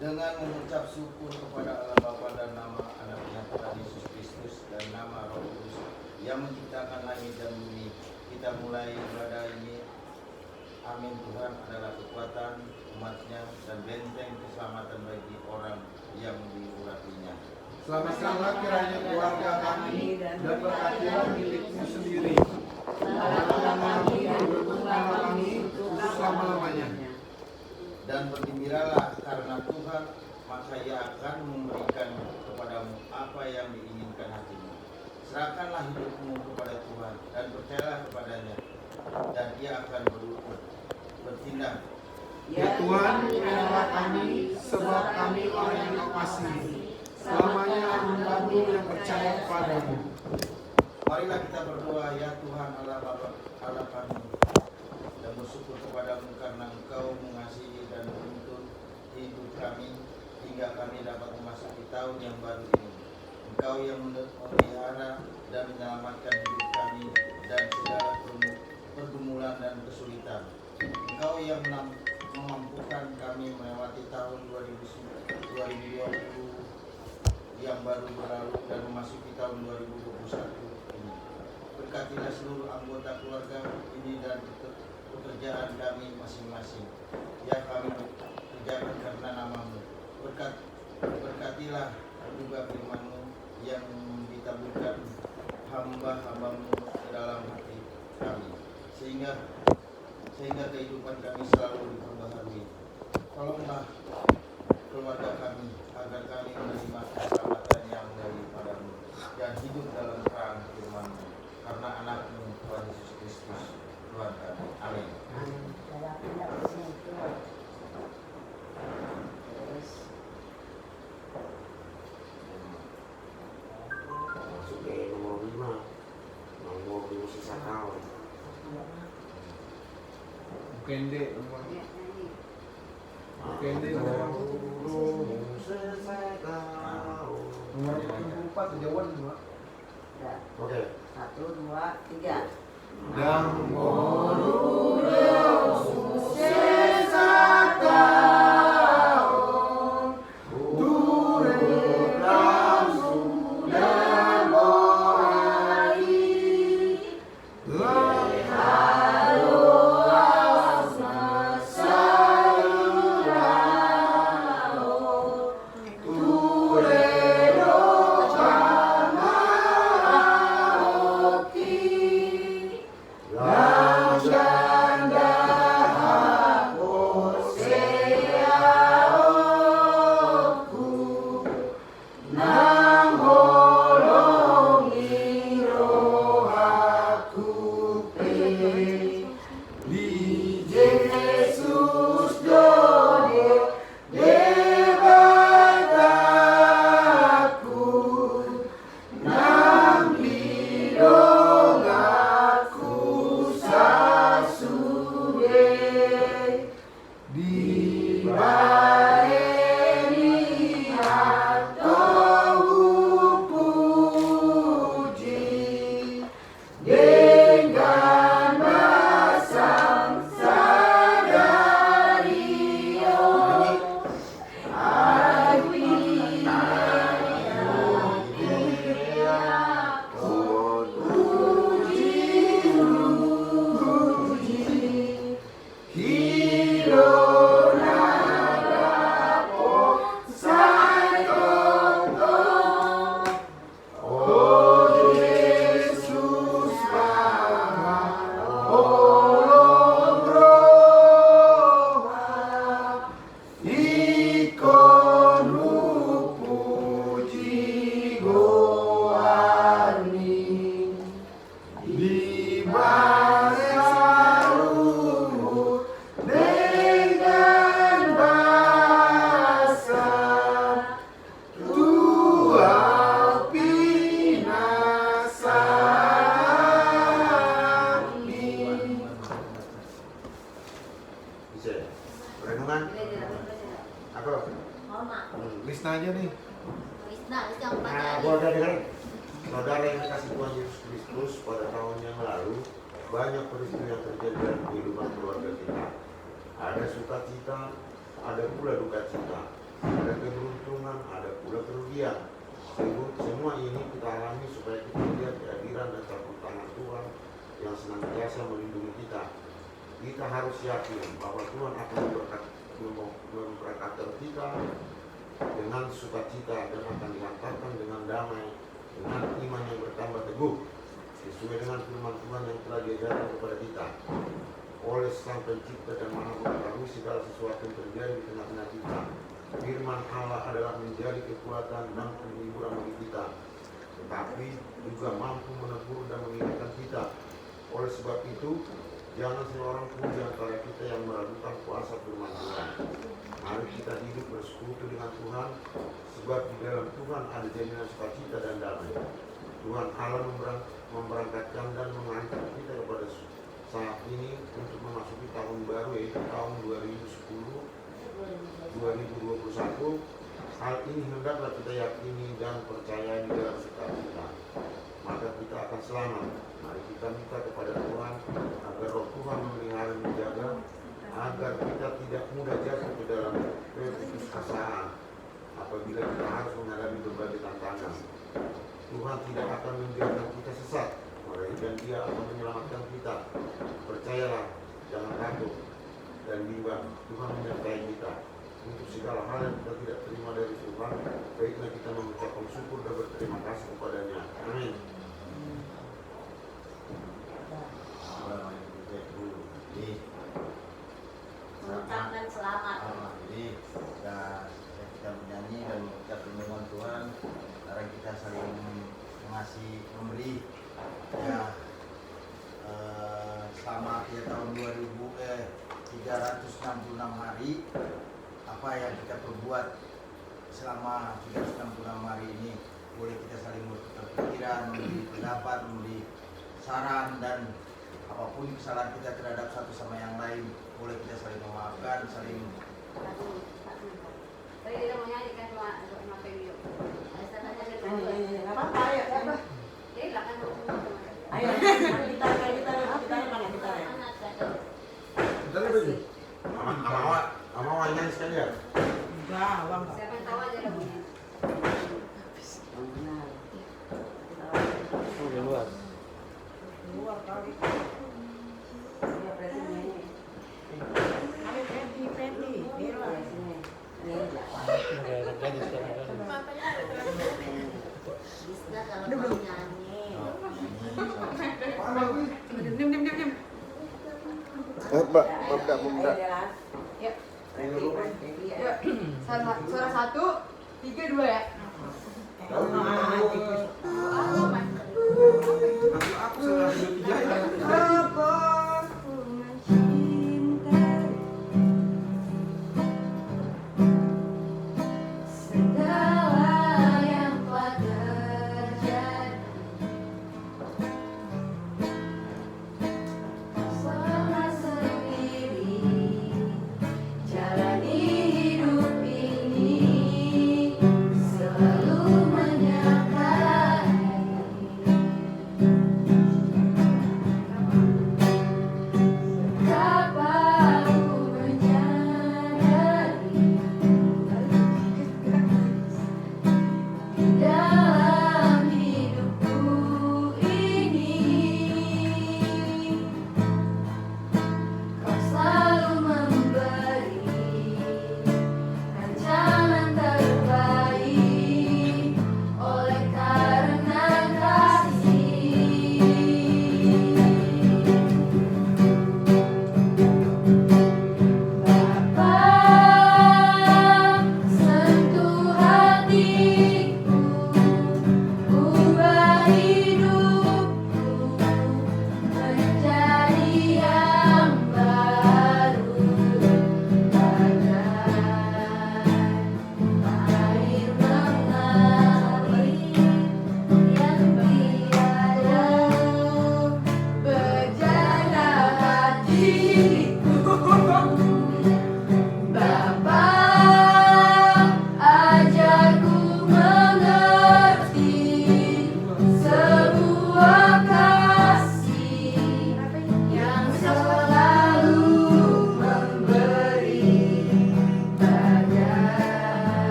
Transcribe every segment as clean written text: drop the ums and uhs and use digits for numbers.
Dengan mengucap syukur kepada Allah Bapa dan nama Anaknya Tuhan Yesus Kristus dan nama Roh Kudus yang menciptakan langit dan bumi, kita mulai ibadah ini. Amin. Tuhan adalah kekuatan umatnya dan benteng keselamatan bagi orang yang diurapinya. Selamatkanlah kiranya keluarga kami dan berkatilah milikmu sendiri. Selamatkanlah kami dan berkatilah kami selama-lamanya. Dan bergembiralah karena Tuhan, maka Ia akan memberikan kepadamu apa yang diinginkan hatimu. Serahkanlah hidupmu kepada Tuhan dan percayalah kepadanya, dan Ia akan bertindak. Ya Tuhan, berilah kami, sebab kami orang yang Kau kasihi. Selamanya membantu yang percaya kepadamu. Marilah kita berdoa. Ya Tuhan Allah Bapa, Allah kami, dan bersyukur kepadamu karena Engkau mengasihi dan menuntun hidup kami hingga kami dapat memasuki tahun yang baru ini. Engkau yang memelihara dan menyelamatkan hidup kami dan segala pergumulan dan kesulitan. Engkau yang memampukan kami melewati tahun 2020 yang baru berlalu dan memasuki tahun 2021 ini. Berkatilah seluruh anggota keluarga ini dan pekerjaan kami masing-masing. Ya, kami kerjakan karena nama-Mu. Berkatilah juga firman-Mu yang ditaburkan hamba-hamba-Mu ke dalam hati kami, sehingga kehidupan kami selalu diperbaharui. Tolonglah keluarga kami agar kami menerima keselamatan yang daripada-Mu dan hidup dalam terang firman-Mu, karena anak-Mu Tuhan Yesus Kristus Tuhan kami. Amin. Kende nomor 24 kejauhan semua. Oke. 1, 2, 3. Dan Aku. Mama. Lisna aja nih. Wisna yang Nah, baca. gua udah dengerin. Saudara yang dikasih Tuhan Yesus Kristus, pada tahun yang lalu banyak peristiwa yang terjadi dalam kehidupan keluarga kita. Ada sukacita, ada pula duka cita. Ada keberuntungan, ada pula kerugian. Semua ini kita alami supaya kita melihat kehadiran dan campur tangan Tuhan yang senantiasa melindungi kita. Kita harus yakin bahwa Tuhan akan memberkati kita dengan sukacita dan akan dihantarkan dengan damai, dengan iman yang bertambah teguh sesuai dengan firman Tuhan yang telah diajarkan kepada kita oleh Sang Pencipta dan Maha Mengetahui segala sesuatu yang terjadi di tengah-tengah kita. Firman Allah adalah menjadi kekuatan dan penghiburan bagi kita, tetapi juga mampu menegur dan mengingatkan kita. Oleh sebab itu, jangan seorang pun di antara kita yang meragukan kuasa firman Tuhan. Mari kita hidup bersekutu dengan Tuhan, sebab di dalam Tuhan ada jaminan sukacita dan damai. Tuhan Allah memberangkatkan dan mengangkat kita kepada saat ini untuk memasuki tahun baru, yaitu tahun 2021. Hal ini hendaklah kita yakini dan percaya di dalam kita, maka kita akan selamat. Mari kita minta kepada Tuhan agar Roh Tuhan memelihara dan menjaga, agar kita tidak mudah jatuh ke dalam keputusasaan apabila kita harus menghadapi berbagai tantangan. Tuhan tidak akan membiarkan kita sesat, melainkan Dia akan menyelamatkan kita. Percayalah, jangan takut dan bimbang. Tuhan menyertai kita. Untuk segala hal yang kita tidak terima dari Tuhan, baiklah kita mengucapkan syukur dan berterima kasih kepadanya. Amin. Mengucapkan selamat. Jadi kita menyanyi dan mengucap firman Tuhan, sekarang kita saling mengasihi, memberi. Ya, selama tahun 366 hari, apa yang kita perbuat selama 366 hari ini, boleh kita saling bertukar pikiran, memberi pendapat, memberi saran, dan apapun kesalahan kita terhadap satu sama yang lain, boleh kita saling memaafkan, saling. Tadi dia mau nyanyi kan cuma video. Nggak apa-apa, ayo. Jadi lah kan Ayo, kita mana kita ya? Kita lebih. Ama nyanyi sekali ya? Enggak, Bang. siapa yang tahu aja lagunya. Luar kali. Ya, presiden ini. Ada Fendi. Bela sini. Bisa kalau mau nyanyi. Diam. Ya. Suara 1, 3, 2 ya. Aku salah hidup Segala yang telah terjadi selama sendiri jalani hidup ini selalu menyertai.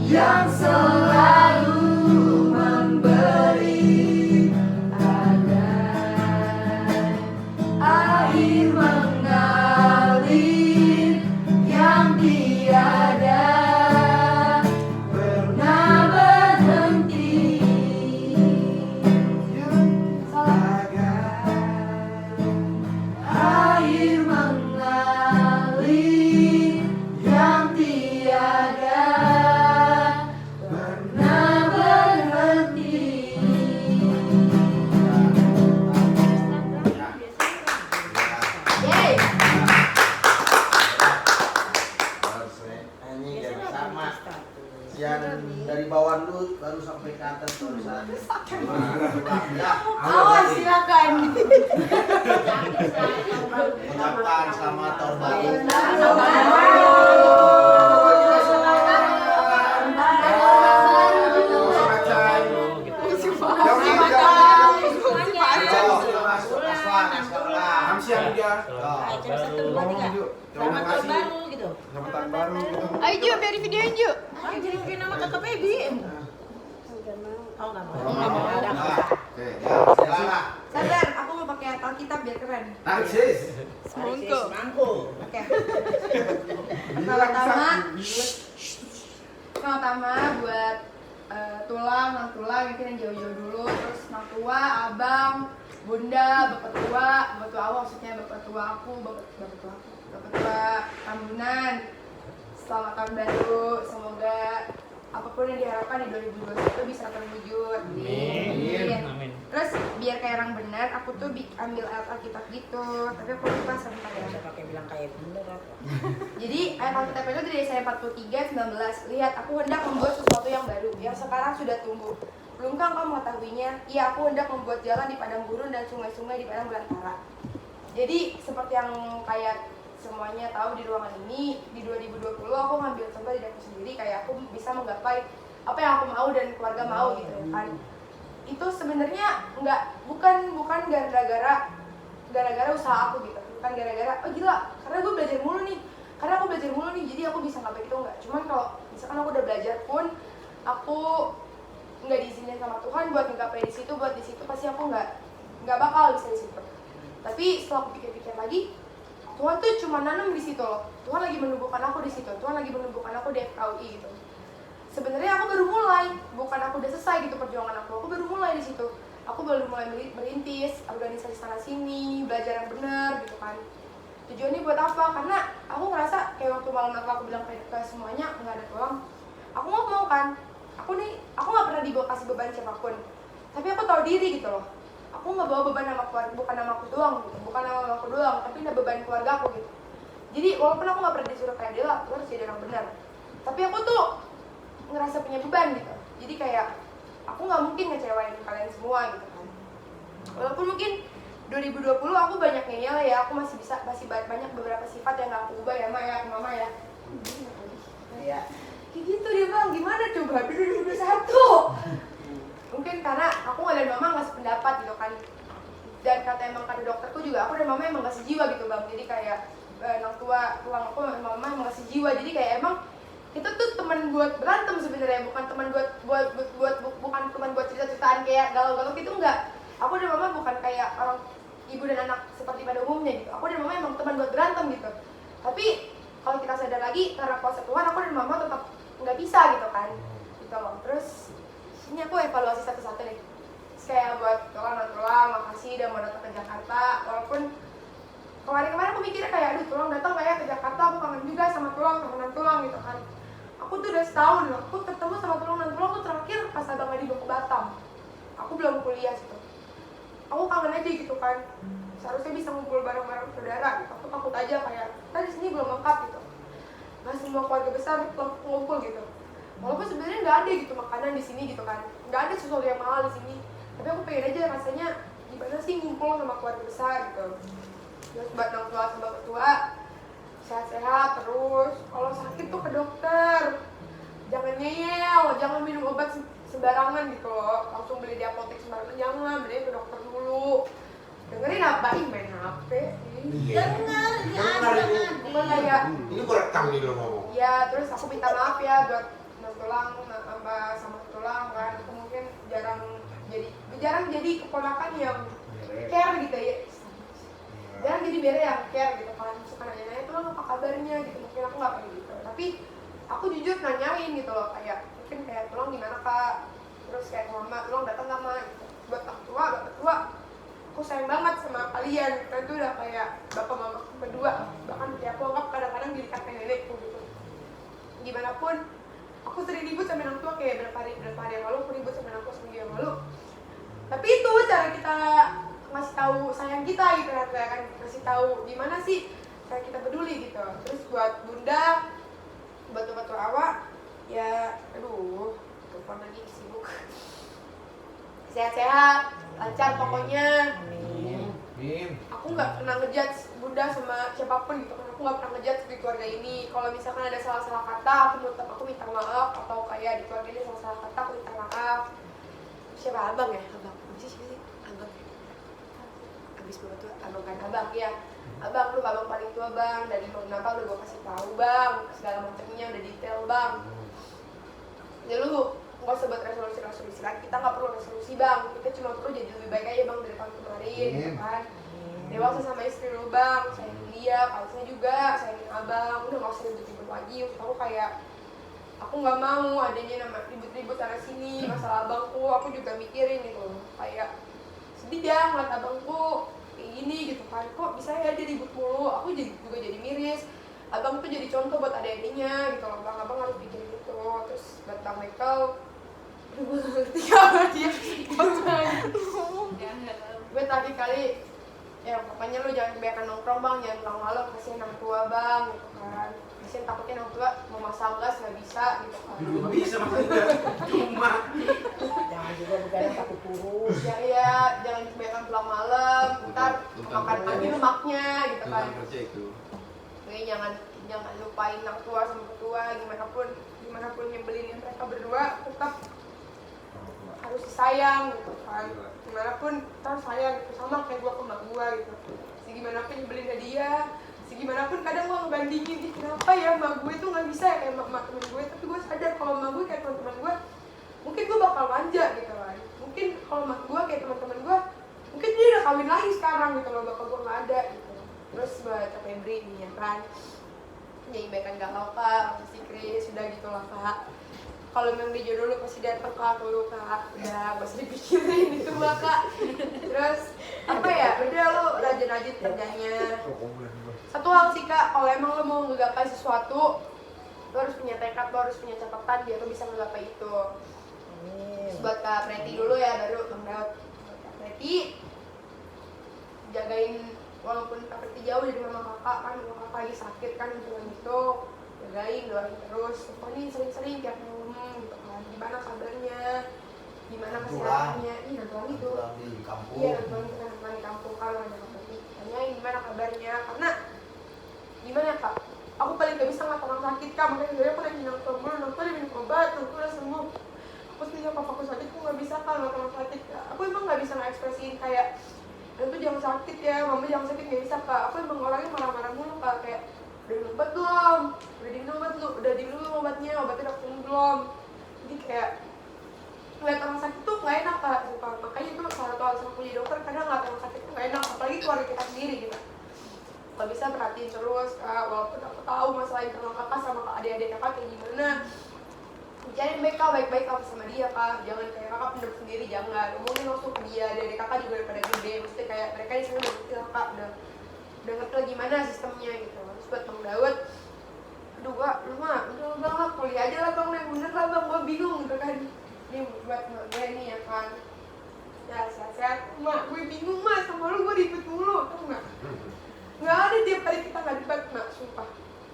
yang selalu memberi agar air mengalir yang tiada pernah berhenti. Air mengalir yang tiada pernah berhenti. Yeay. Harus nyanyi yang sama. Yang dari bawah dulu baru sampai ke atas baru satu. Ya, Awas silakan. mengucapkan selamat tahun baru. Terima kasih. gitu. Selamat tahun baru. Ayo Ju, biar videoin Ju. Ayo jadi bikin nama kakak baby. Oh nggak mau. Nggak mau. Ada. Oke. Selamat. Sabar, aku mau pakai Alkitab biar keren. Narsis. Semangku. Semangku. Oke. Bilang Pertama buat tulang, non tulang mungkin yang jauh-jauh dulu, terus orang tua, abang, bunda, bapak tua aku maksudnya bapak tua aku, bapak tua Tambunan. Selamat tahun baru, semoga apapun yang diharapkan di 2021 bisa terwujud. Amin. Terus biar kayak orang benar, aku tuh ambil ayat Alkitab gitu, tapi aku lupa sebentar ya. Bisa pakai bilang kayak bener apa? Jadi ayat Alkitab itu dari Yesaya 43:19. Lihat, aku hendak membuat sesuatu yang baru, yang sekarang sudah tumbuh. Belumkah engkau mengetahuinya? Iya, aku hendak membuat jalan di padang gurun dan sungai-sungai di padang belantara. Jadi seperti yang kayak semuanya tahu di ruangan ini, di 2020 aku ngambil contoh dari aku sendiri, kayak aku bisa menggapai apa yang aku mau dan keluarga mau gitu ya kan. Itu sebenarnya bukan gara-gara usaha aku gitu, bukan gara-gara oh gila karena gue belajar mulu nih jadi aku bisa ngapain itu, enggak. Cuman kalau misalkan aku udah belajar pun aku nggak diizinin sama Tuhan buat nggapai di situ pasti aku nggak bakal bisa di situ. Tapi setelah aku pikir-pikir lagi, Tuhan tuh cuma nanam di situ loh. Tuhan lagi menumbuhkan aku di situ. Tuhan lagi menumbuhkan aku di FKUI gitu. Sebenarnya aku baru mulai, bukan aku udah selesai gitu perjuangan aku. Aku baru mulai di situ. Aku baru mulai merintis organisasi sana sini, belajar yang benar gitu kan. Tujuannya buat apa? Karena aku ngerasa kayak waktu malam aku bilang ke semuanya nggak ada tulang. Aku nggak mau kan. Aku nggak pernah dibawa kasih beban siapapun. Tapi aku tahu diri gitu loh. Aku nggak bawa beban nama keluarga, bukan nama aku doang gitu. Bukan nama aku doang, tapi ada beban keluarga aku gitu. Jadi walaupun aku nggak pernah disuruh kayak Dela, aku harus jadi orang benar. Tapi aku tuh ngerasa punya beban gitu. Jadi kayak aku nggak mungkin ngecewain kalian semua gitu kan. Walaupun mungkin 2020 aku banyak ngeyel ya, aku masih banyak beberapa sifat yang nggak aku ubah ya, mama ya. Iya. Kayak gitu dia bang, gimana coba 2021? Mungkin karena aku dan mama nggak sependapat gitu kan. Dan kata dokterku juga, aku dan mama emang nggak sejiwa gitu bang. Jadi kayak orang tua tulang aku mama emang nggak sejiwa. Jadi kayak emang itu tuh teman buat berantem sebenarnya, bukan teman buat cerita-ceritaan kayak galau-galau gitu, enggak. Aku dan mama bukan kayak orang ibu dan anak seperti pada umumnya gitu. Aku dan mama emang teman buat berantem gitu. Tapi kalau kita sadar lagi, karena kuasa Tuhan, aku dan mama tetap nggak bisa gitu kan. Gitu loh. Terus ini aku evaluasi satu-satu nih. Terus kayak buat tulang, makasih udah mau datang ke Jakarta. Walaupun kemarin aku mikirnya kayak, aduh tulang datang kayak ke Jakarta, aku kangen juga sama temenan tulang gitu kan. Aku tuh udah setahun loh, aku ketemu sama tulang tuh terakhir pas Abang Adi ke Batam. Aku belum kuliah situ. Aku kangen aja gitu kan. Seharusnya bisa ngumpul bareng-bareng saudara gitu. Aku takut aja kayak, di sini belum lengkap gitu. Nggak semua keluarga besar ngumpul gitu. Walaupun sebenarnya nggak ada gitu makanan di sini gitu kan. Nggak ada sesuatu yang mahal di sini. Tapi aku pengen aja rasanya gimana sih ngumpul sama keluarga besar gitu. Terus buat orang tua sama bapak tua, sehat-sehat terus. Kalau sakit tuh ke dokter. Jangan ngeyel, jangan minum obat sembarangan gitu loh. Langsung beli di apotek sembarangan, jangan, beli ke dokter dulu. Dengerin apa? Main HP. Dengar, Bukan kayak Ini gue rekam nih lo ngomong. ya, terus aku minta maaf ya buat tulang sama tulang kan. Aku mungkin jarang jadi keponakan yang care gitu ya. Jarang jadi bere yang care gitu kan. Suka nanya-nanya tulang apa kabarnya gitu. Mungkin aku nggak kayak gitu. Tapi aku jujur nanyain gitu loh, kayak mungkin kayak tulang gimana kak, terus kayak mama tulang datang nggak mah gitu. Buat orang tua, bapak tua, aku sayang banget sama kalian. Kita tuh udah kayak bapak mama berdua, bahkan kayak aku anggap kadang-kadang jadi kakek nenekku gitu. Gimana pun aku sering ribut sama orang tua, kayak berapa hari yang lalu aku ribut sama orang tua seminggu yang lalu. Tapi itu cara kita ngasih tahu sayang kita gitu kan, ngasih tahu gimana sih cara kita peduli gitu. Terus buat bunda, buat awak ya, aduh telepon lagi sibuk. Sehat-sehat, lancar pokoknya. Aku nggak pernah ngejudge bunda sama siapapun gitu kan. Aku nggak pernah ngejudge di keluarga ini. Kalau misalkan ada salah-salah kata, aku minta maaf. Atau kayak di keluarga ini salah-salah kata, aku minta maaf. Siapa abang ya? Abang. Siapa sih? Abang ya? Abis bapak tua, abang kan abang ya. Abang, lu abang paling tua bang. Dari mau kenapa udah gue kasih tahu bang. Segala macamnya udah detail bang. Ya lu nggak usah buat resolusi lagi. Kita nggak perlu resolusi bang. Kita cuma perlu jadi lebih baik aja bang dari tahun kemarin, gitu kan. Dewasa sama istri lu bang, sayangin dia, kalsnya juga, sayangin abang. Udah nggak usah ribut-ribut lagi. Aku kayak aku nggak mau adanya nama ribut-ribut sana sini masalah abangku. Aku juga mikirin gitu, kayak sedih ya ngeliat abangku kayak gini gitu kan. Kok bisa ya dia ribut mulu? Aku juga jadi miris. Abang tuh jadi contoh buat adik-adiknya gitu loh bang. Abang harus pikirin itu. Terus buat bang Michael, aduh gue ngerti apa dia. Gue tadi kali ya pokoknya lu jangan kebanyakan nongkrong bang, jangan malam-malam, kasihin orang tua bang gitu kan. Kasihin takutnya orang tua mau masak gas nggak bisa gitu kan. Nggak bisa maksudnya, cuma Jangan juga begadang takut kurus. Ya jangan kebanyakan pulang malam, ntar makan lagi lemaknya gitu kan. tentang kerja itu. Oke, jangan lupain orang tua sama ketua, gimana pun nyebelinnya mereka berdua tetap harus disayang gitu kan. Gimana pun kita sayang gitu, sama kayak gua ke emak gua gitu. Segimana pun nyebelin ke dia, segimana pun kadang gua ngebandingin, kenapa ya emak gue itu nggak bisa ya kayak emak temen gue. Tapi gue sadar kalau emak gue kayak teman-teman gue, mungkin gue bakal manja gitu kan. Mungkin kalau emak gue kayak teman-teman gue, mungkin dia udah kawin lagi sekarang gitu loh, bapak gue nggak ada gitu. Terus buat Kak Febri nih ya kan, jadi baikan galau kak, si Chris sudah gitu lah kak. Kalau memang dijodoh lu pasti datang kak, lu kak, udah gak usah dipikirin itu mah kak. Terus apa ya, udah lu rajin-rajin kerjanya. Satu hal sih kak, kalau emang lu mau ngegapai sesuatu, lu harus punya tekad, lu harus punya catatan biar lu bisa ngegapai itu. Terus buat Kak Preti dulu ya, baru Bang Daud. Kak Preti jagain, walaupun Kak Preti jauh dari mama kakak kan, mama kakak lagi sakit kan gitu, jagain, doain terus. Pokoknya sering-sering tiap malam gitu kan, gimana kabarnya, gimana kesehatannya. Ih nanti lagi tuh Pulang di kampung. iya nanti lagi kita nanti di kampung kalau ada Kak Preti tanyain gimana kabarnya. Karena gimana ya kak, aku paling gak bisa ngeliat orang sakit kak, makanya dari aku lagi nang mulu, nang dia minum obat, nang udah sembuh. Aku setiap apa aku sakit, aku gak bisa kak ngeliat orang sakit kak. Aku emang gak bisa nge-ekspresiin kayak itu jangan sakit ya, mama jangan sakit, gak bisa kak. Aku emang orangnya marah-marah mulu kak, kayak udah minum obat belum? Udah diminum obatnya udah ketemu belum? Jadi kayak ngeliat orang sakit tuh gak enak kak, suka. Makanya itu salah satu alasan aku jadi dokter, kadang ngeliat orang sakit tuh gak enak, apalagi keluarga kita sendiri gitu. Gak bisa perhatiin terus kak, walaupun aku tahu masalah internal kakak sama adik-adik kakak kayak gimana. Bicarain baik-baik kak sama dia kak, jangan kayak kakak pendem sendiri, jangan ngomongin langsung ke dia. Adik-adik kakak juga udah pada gede, maksudnya kayak mereka di sana udah ngerti lah kak, udah ngerti lah gimana sistemnya gitu. Terus buat Bang Daud, aduh kak, lu mah udah banget, kuliah aja lah bang, yang bener lah bang, gue bingung gitu kan. Ini buat mak gue nih ya kan, ya sehat-sehat, mak gue bingung mah sama lu, gue ribet mulu, tau gak? Nggak ada tiap hari kita nggak debat mak, sumpah.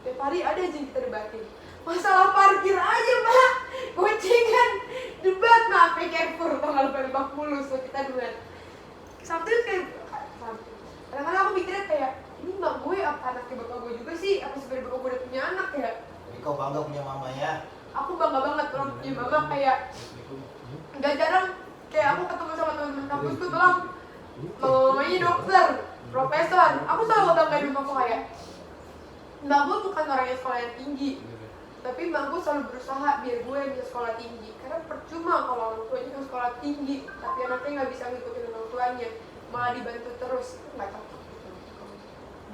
Tiap hari ada aja yang kita debatin. Masalah parkir aja mak, gocengan, debat mak, sampai Carrefour tanggal 50 so kita debat. Sampai kayak, kadang-kadang aku mikirnya kayak, ini mak gue apa anaknya bapak gue juga sih? Apa sebenarnya bapak gue udah punya anak ya? Jadi kau bangga punya mama ya? Aku bangga banget orang punya mama, kayak nggak jarang kayak aku ketemu sama teman-teman kampus tuh bilang mamanya dokter, profesor. Aku selalu banggain mamaku kayak mbak gue bukan orang yang sekolah yang tinggi, Tapi mak gue selalu berusaha biar gue bisa sekolah tinggi. Karena percuma kalau orang tuanya kan sekolah tinggi, tapi anaknya nggak bisa ngikutin orang tuanya, malah dibantu terus, itu nggak cocok.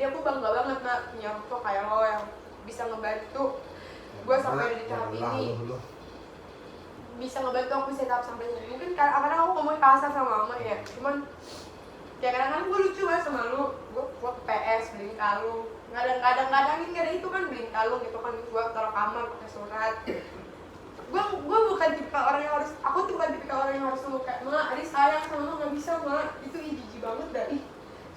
Dia aku bangga banget nak punya orang tua kayak lo yang bisa ngebantu gue sampai di tahap ini, bisa ngebantu aku setup sampai sini. Mungkin kadang-kadang aku ngomong kasar sama mama ya, cuman kayak kadang-kadang gue lucu banget sama lu. Gue PS beliin kalung, kadang-kadangin gak ada itu kan, beliin kalung gitu kan, gue taruh kamar pakai surat. Gue bukan tipikal orang yang harus, aku tuh bukan tipikal orang yang harus ngomong kayak mak, Adi sayang sama mak, nggak bisa mak, itu jijik banget dah,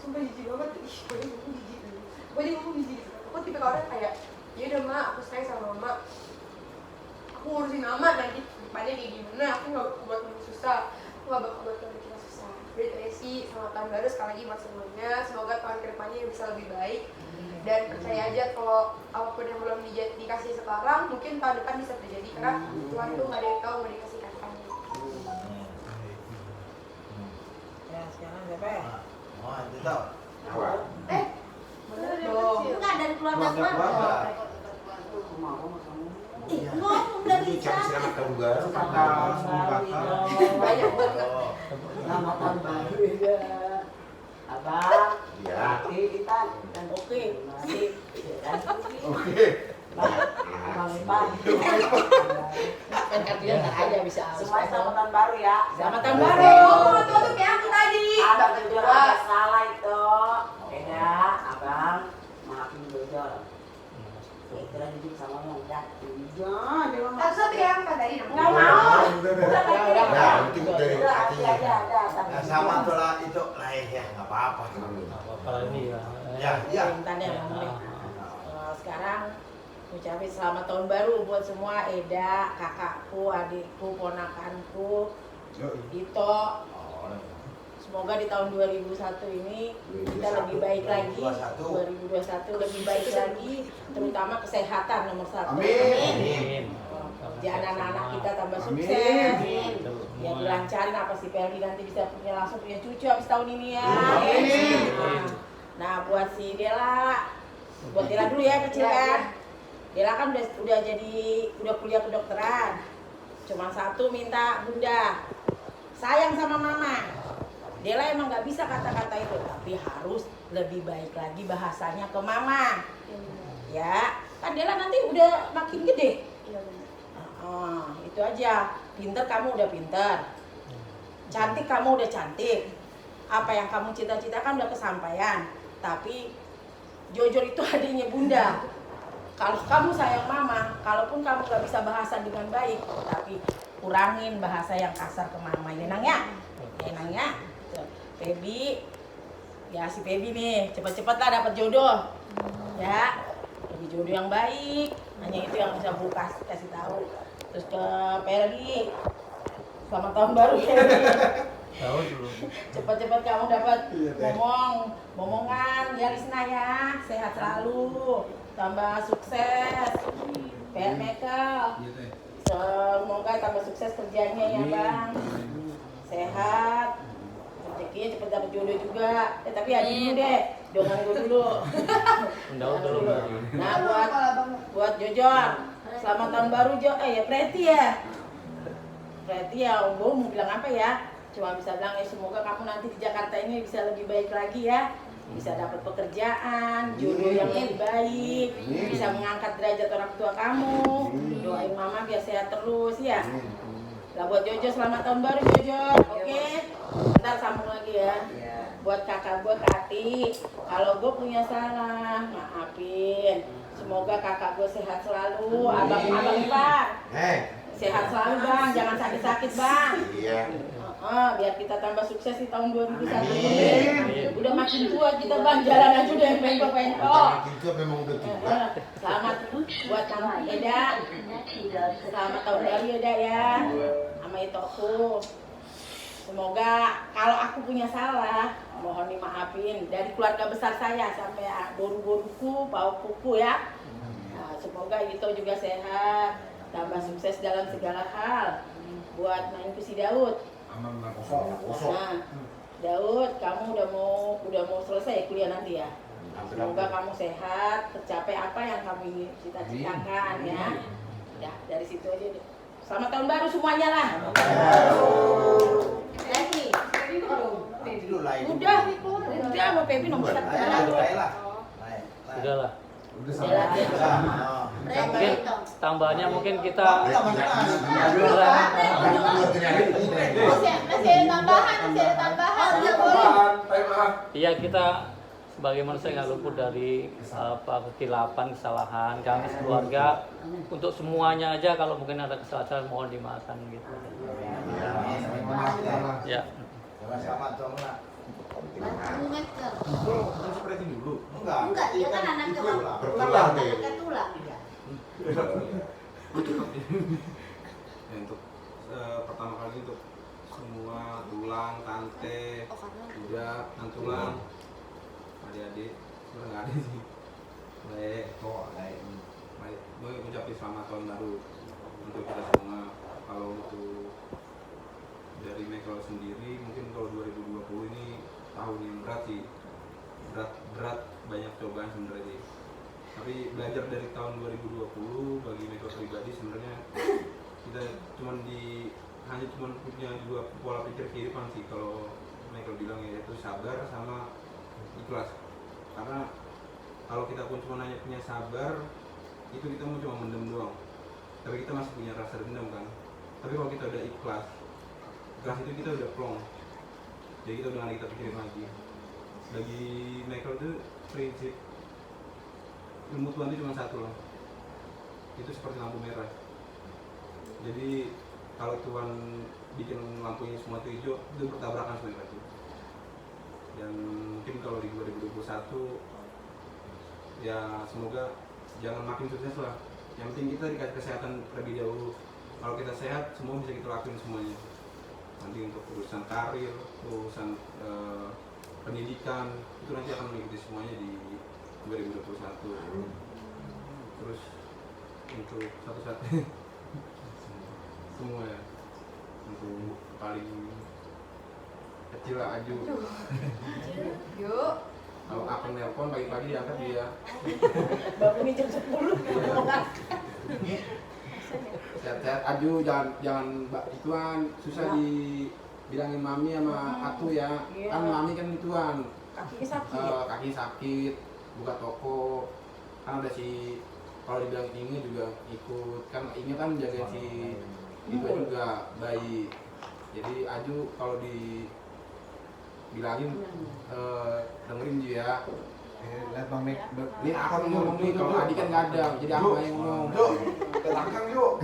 sumpah jijik banget, gue jadi ngomong jijik dulu, gue jadi ngomong jijik. Aku tipikal orang kayak, ya udah mak, aku sayang sama mama, aku ngurusin mama nanti depannya kayak gimana, aku nggak buat kamu susah, aku nggak bakal buat kamu kita susah. Jadi Tracy, selamat tahun baru sekali lagi buat semuanya, semoga tahun kedepannya bisa lebih baik. Dan percaya aja kalau apapun yang belum dikasih sekarang, mungkin tahun depan bisa terjadi, karena Tuhan tuh nggak ada yang tahu mau dikasih kapan. Ya sekarang siapa ya? Oh, itu tahu. Bener dong. Enggak dari keluarga Keluarga. ngomong dari Ucap selamat tahun baru Banyak banget. Selamat tahun baru ya. Abang, ya. kita dan oke. Oke. Abang Ipan. Kan dia nggak ada bisa. Semua selamat tahun baru ya. Selamat tahun Baru, baru. tutup ya aku tadi. Ada jujur ada salah itu. Beda, abang. Maafin jujur. Itu lagi jujur sama lo ya. Jujur, dia mah. Satu ya aku tadi. Nggak mau. Nah, itu dari hatinya. Nah, sama tuh lah itu lain ya, nggak apa-apa. Ya. Tanya ngomongnya. Sekarang ucapin selamat tahun baru buat semua, Eda, kakakku, adikku, ponakanku, Dito. Semoga di tahun 2001 ini kita lebih baik lagi, 2021 lebih baik lagi, terutama kesehatan nomor 1. Amin. Jangan anak-anak kita tambah sukses, ya dilancarin apa sih Peldi nanti bisa punya langsung punya cucu habis tahun ini ya. Nah buat si Dela, buat Dela dulu ya kecil kan. Dela kan udah kuliah kedokteran. Cuma satu minta bunda, sayang sama mama. Dela emang nggak bisa kata-kata itu, tapi harus lebih baik lagi bahasanya ke mama. Ya, kan Dela nanti udah makin gede. Itu aja. Pinter kamu udah pinter. Cantik kamu udah cantik. Apa yang kamu cita-citakan udah kesampaian. Tapi jujur itu adiknya bunda. Kalau kamu sayang mama, kalaupun kamu gak bisa bahasa dengan baik, tapi kurangin bahasa yang kasar ke mama. Ini nang ya? Pebi, ya si Pebi nih, cepet-cepet lah dapat jodoh. Ya, lebih jodoh yang baik. Hanya itu yang bisa Bu kasih tahu. Terus ke Peldi, selamat tahun baru Peldi. Cepet-cepet kamu dapat momongan ya Lisna ya, sehat selalu, tambah sukses, PR Mekel. Semoga tambah sukses kerjanya ya bang, sehat, rezekinya cepet dapat jodoh juga. Tapi adik dulu deh, jangan gue dulu. Nah buat Jojor, selamat tahun baru Jo. Ya Preti ya. Preti ya, Om Bo mau bilang apa ya? Cuma bisa bilang ya semoga kamu nanti di Jakarta ini bisa lebih baik lagi ya. Bisa dapat pekerjaan, jodoh yang lebih baik, bisa mengangkat derajat orang tua kamu. Doain mama biar sehat terus ya. Lah buat Jojo selamat tahun baru Jojo. Oke. Ntar sambung lagi ya. Buat kakak gue Kati, kalau gue punya salah maafin. Semoga kakak gue sehat selalu. Abang Ipan. Sehat selalu bang, jangan sakit-sakit bang. Iya. Biar kita tambah sukses di tahun 2001 ini. Udah makin tua kita bang, jalan aja udah yang bengkok-bengkok. Makin tua memang udah tua. Selamat buat Mama Eda. Selamat tahun baru Eda ya. Sama Itoku. Semoga kalau aku punya salah, mohon dimaafin dari keluarga besar saya sampai boru-boruku, paukuku ya. Nah, semoga Ito juga sehat, tambah sukses dalam segala hal. Buat mainku si Daud. Nah, Daud, kamu udah mau selesai kuliah nanti ya. Semoga kamu sehat, tercapai apa yang kamu cita-citakan ya. Ya, dari situ aja deh. Selamat tahun baru semuanya lah. Lagi. Dulu lain. Udah sama Pepi nomor 1. Sudah lah. Udah lah. Mungkin tambahannya mungkin kita Masih ada tambahan. iya kita sebagai manusia nggak luput dari kekhilapan, kesalahan. Kami sekeluarga untuk semuanya aja kalau mungkin ada kesalahan mohon dimaafkan gitu. Ya. Sama-sama dong lah. Enggak, dia kan anak Bertulang deh. tulang. Untuk pertama kali untuk semua tulang, tante, kuda, tulang, adik-adik, sebenarnya nggak ada sih. Baik, baik, gue ucapin selamat tahun baru untuk kita semua. Kalau untuk dari Michael sendiri, mungkin kalau 2020 ini tahun yang berat sih, berat banyak cobaan sebenarnya sih. Tapi belajar dari tahun 2020 bagi Michael pribadi sebenarnya kita hanya punya dua pola pikir kehidupan sih kalau Michael bilang, yaitu sabar sama ikhlas. Karena kalau kita pun cuma hanya punya sabar, itu kita mau cuma mendem doang, tapi kita masih punya rasa dendam kan. Tapi kalau kita udah ikhlas itu kita udah plong, jadi kita udah nggak kita pikirin lagi. Bagi Michael itu prinsip ilmu Tuhan itu cuma satu loh, itu seperti lampu merah. Jadi kalau Tuhan bikin lampunya semua itu hijau, itu bertabrakan sebenarnya. Dan mungkin kalau di 2021 ya semoga jangan makin sukses lah. Yang penting kita dikasih kesehatan terlebih dahulu. Kalau kita sehat, semua bisa kita lakuin semuanya. Nanti untuk urusan karir, urusan pendidikan, itu nanti akan mengikuti semuanya di 2021. Terus untuk satu-satu semua ya, untuk paling kecil lah Aju. Yuk. Kalau aku nelpon pagi-pagi diangkat dia. Bapak ini jam 10. Sehat-sehat Aju, jangan ituan susah dibilangin mami sama aku ya. Kan mami kan ituan. Kaki sakit, buka toko. Kan ada si kalau dibilang Inge juga ikut. Kan Inge kan jaga si itu juga bayi. Jadi Aju kalau dibilangin dengerin dia ya. Lihat Bang Mik. Ini aku ngomong nih, kalau Adi kan nggak ada, jadi aku yang ngomong. Yuk, ke belakang yuk.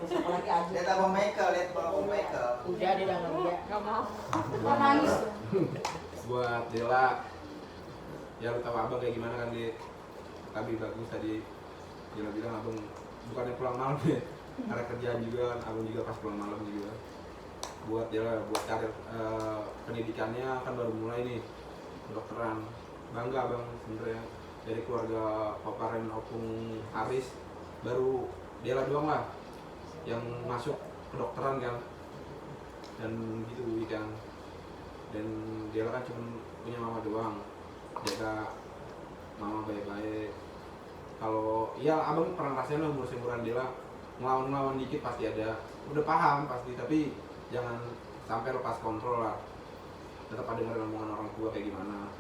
Siapa lagi aja? Lihat Abang Michael, lihat Bang Michael. Udah dia udah nggak mau. Mau nangis. Buat Dela, ya lu tahu abang kayak gimana kan dia. Tapi bagus tadi Dela bilang abang bukannya pulang malam ya, karena kerjaan juga kan, abang juga pas pulang malam juga. Buat Dela, buat karir pendidikannya kan baru mulai nih, kedokteran. Bangga abang sebenarnya dari keluarga Papa Ren Opung Aris, baru Dela doang lah yang masuk kedokteran kan, dan gitu kan. Dan Dela kan cuma punya mama doang, jaga mama baik-baik. Kalau ya abang pernah rasain lah umur-umuran Dela, ngelawan dikit pasti ada, udah paham pasti, tapi jangan sampai lepas kontrol lah. Tetap ada dengerin omongan orang tua kayak gimana,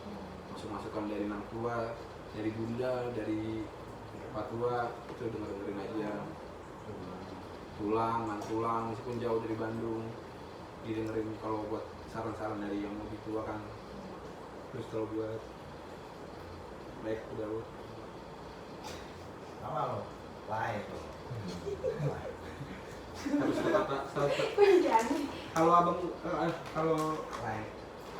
masuk-masukan dari orang tua, dari bunda, dari bapak tua, itu dengerin aja. Tulang, meskipun jauh dari Bandung, didengerin kalau buat saran-saran dari yang lebih tua kan. Terus kalau buat baik udah lu Sama lo, lain lo. harus kalau abang kalau Lain.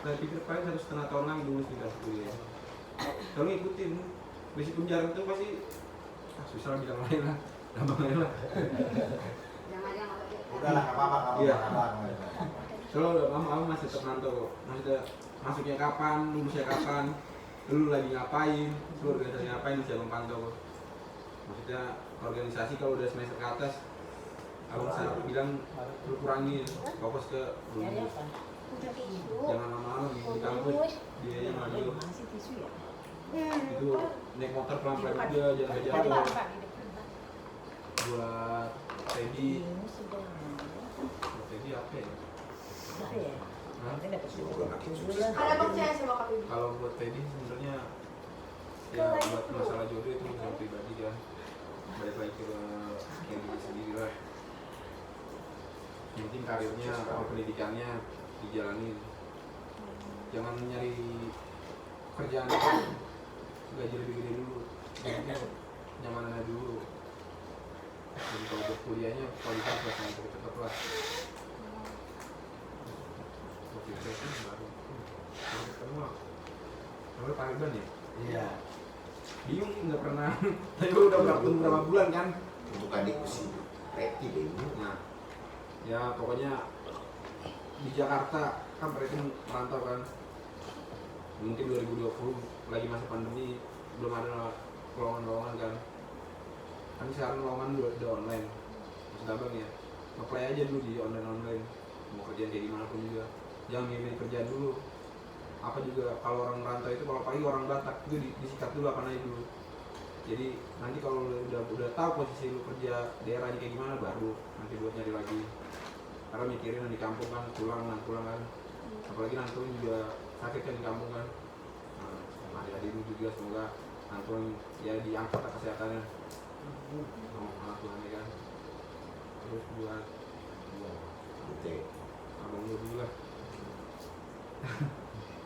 saya pikir paling 1,5 tahun lagi dulu sih kuliah. Kalau ngikutin meskipun jarang tuh pasti susah lah bilang lain lah, abang lain lah. Udahlah, nggak apa-apa, Iya. nggak apa-apa. Kalau abang masih tetap nantau, maksudnya masuknya kapan, lulusnya kapan, lu lagi ngapain, lu organisasi ngapain masih abang pantau. Maksudnya organisasi kalau udah semester ke atas, abang selalu bilang lu kurangin, fokus ke lulus. Jangan lama-lama di kampus, biayanya mahal. Itu naik motor pelan-pelan juga, jangan jatuh. buat Teddy apa ya? Hah? Ada percaya sama Kak Bibi? Kalau buat Teddy sebenarnya ya buat masalah jodoh itu masalah pribadi kan, balik lagi ke Teddy sendiri lah. Yang penting karirnya atau pendidikannya dijalani, jangan nyari kerjaan itu gaji lebih gede dulu, yang penting nyamanannya dulu. Jadi kalau buat kuliahnya kualitas lah yang cepet lah. Oke, itu baru ketemu namanya Pak Ridwan ya? Iya. Bingung nggak pernah, tapi udah berapa bulan kan? Untuk adikku sih, Reti deh. Nah, ya pokoknya di Jakarta kan mereka merantau kan, mungkin 2020 lagi masa pandemi belum ada lowongan kan. Kan sekarang lowongan udah online, maksud abang ya, apply aja dulu di online mau kerjaan kayak gimana pun juga, jangan milih kerjaan dulu. Apa juga kalau orang merantau itu, kalau apalagi orang Batak itu disikat dulu apa namanya dulu. Jadi nanti kalau udah tahu posisi lu kerja daerahnya kayak gimana, baru nanti buat nyari lagi. Karena mikirin di kampung kan pulang kan, apalagi nantuin juga sakit kan di kampung kan. Nah, sama adik-adik lu juga semoga nantuin ya diangkat kesehatannya. Oh, anak Tuhan ya kan. Terus buat abang lu dulu lah.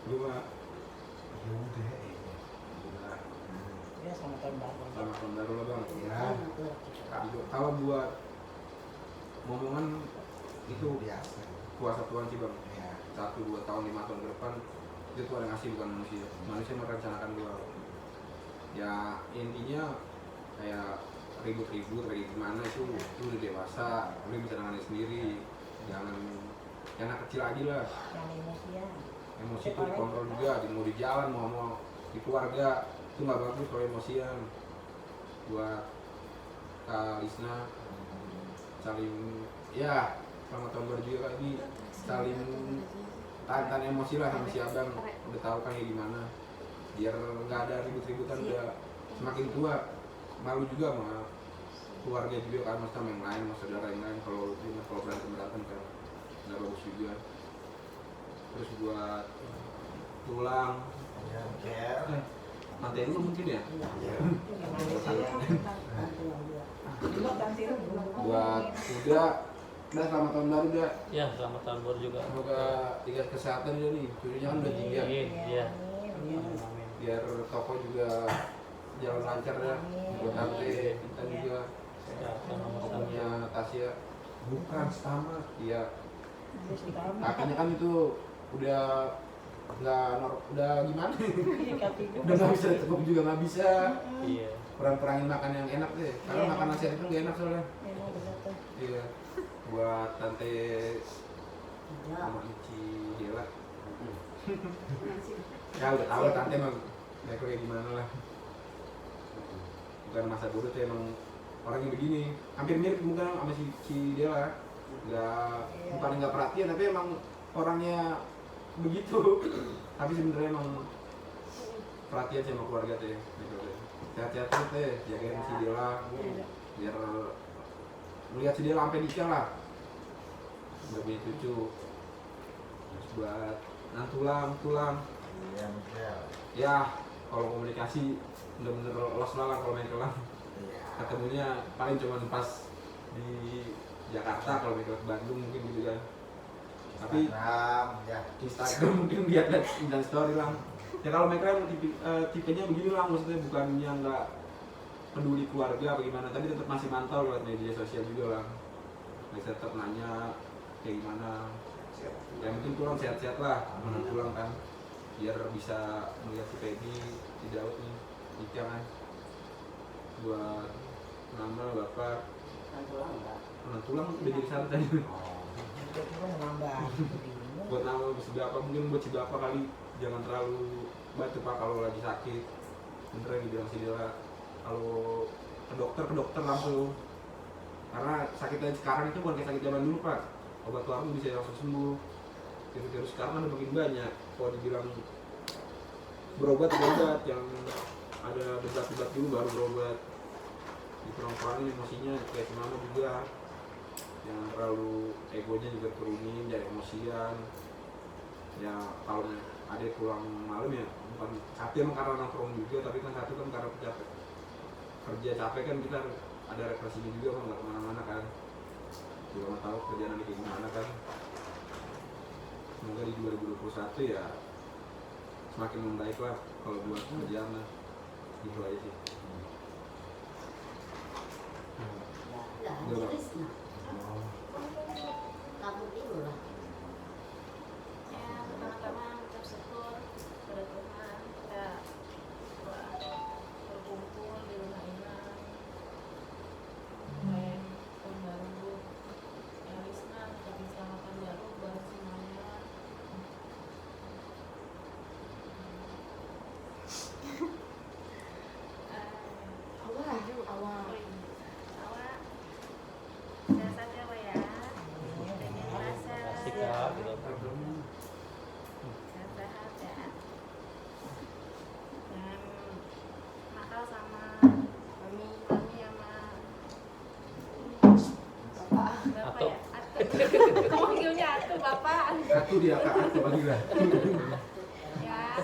Lu mah Ya sama tahun baru. sama tahun baru lah bang. Ya. Kalau buat ngomongan itu Biasa. kuasa Tuhan sih bang. Ya. 1, 2 tahun, 5 tahun ke depan itu Tuhan yang ngasih, bukan manusia. Manusia merencanakan doa. Ya intinya kayak ribut-ribut kayak gimana itu udah dewasa, lu bisa nangani sendiri. Jangan yang anak kecil aja lah. Yang emosian. Emosi itu dikontrol juga, mau di jalan mau di keluarga itu nggak bagus kalau emosian. Buat Kak Lisna saling ya selamat tahun baru juga Kak, ini saling tahan emosi lah sama si abang, udah tahu kan ya gimana, biar nggak ada ribut-ributan. Udah semakin tua malu juga sama keluarga juga kan, mas sama yang lain, mas saudara yang lain, kalau berantem kan nggak bagus juga. Terus buat tulang Ya. materi lu mungkin ya, Ya. buat udah selamat tahun baru udah. Ya, selamat tahun baru juga. Semoga tingkat kesehatan juga nih, curinya kan udah tinggi ya. Iya. Biar toko juga jalan lancar ya. Buat tante kita juga Ya, sama-sama. punya Tasya. Bukan sama. Iya. Kakinya kan itu udah udah gimana? Udah nggak bisa cukup juga nggak bisa. Iya. Kurang-kurangin makan yang enak deh. Karena makan nasi itu nggak enak soalnya. Memang benar tuh. Iya. Buat tante sama Ici Dela. Ya udah tahu lah tante emang mereka kayak gimana lah. Bukan masa bodoh tuh, emang orangnya begini. Hampir mirip bukan sama si Dela. Bukan nggak perhatian, tapi emang orangnya begitu. Tapi sebenarnya emang perhatian sama keluarga teh. Sehat-sehat tuh teh, jagain si Dela biar melihat si Dela sampai nikah lah. Udah punya cucu. Terus buat tulang. Iya, Michelle. Ya, kalau komunikasi bener-bener los lah kalau main kelang. Iya. Ketemunya paling cuma pas di Jakarta, kalau main ke Bandung mungkin gitu kan. Tapi Instagram, ya. Instagram mungkin lihat dan story lang. Ya kalau mereka tipenya begini lah, maksudnya bukannya nggak peduli keluarga apa gimana, tapi tetap masih mantau lewat media sosial juga lah. Bisa tetap nanya kayak gimana. Yang penting tulang sehat-sehat lah, mana tulang kan, biar bisa melihat si Peggy, si Daud nih nikah kan. Buat nama bapak, tulang udah jadi santai. Buat nama si bapak, mungkin buat si bapak kali jangan terlalu batu pak kalau lagi sakit. Bener yang dibilang si Dela, kalau ke dokter langsung, karena sakitnya sekarang itu bukan kayak sakit zaman dulu pak. Obat warung bisa langsung sembuh. Virus sekarang kan udah makin banyak. Kalau dibilang berobat yang ada debat dulu baru berobat. dikurang-kurangin emosinya kayak Mama juga, jangan terlalu egonya juga turunin, jangan emosian. Ya kalau ada pulang malam ya bukan satu emang karena nongkrong juga, tapi kan satu kan karena capek kerja capek kan, kita ada refreshingnya juga kan, nggak kemana-mana kan, juga nggak tahu kerjaan nanti kayak gimana kan. Semoga di 2021 ya semakin membaik lah kalau buat kerjaan lah, gitu aja sih. Enggak, tulis nah. Kamu tidur lah. Ya, pertama-tama ucap syukur kepada Tuhan kita berkumpul di rumah Inang. Supaya tahun baru ya Lisna ucapin selamat tahun baru buat semuanya. Awal. Awak sehat ya Pak ya. Rasa Asik ya gitu. sehat ya. Jangan nakal sama mami sama bapak Atu. ya. Kamu manggilnya Atu bapak. Satu dia kak, satu lagi lah. Ya.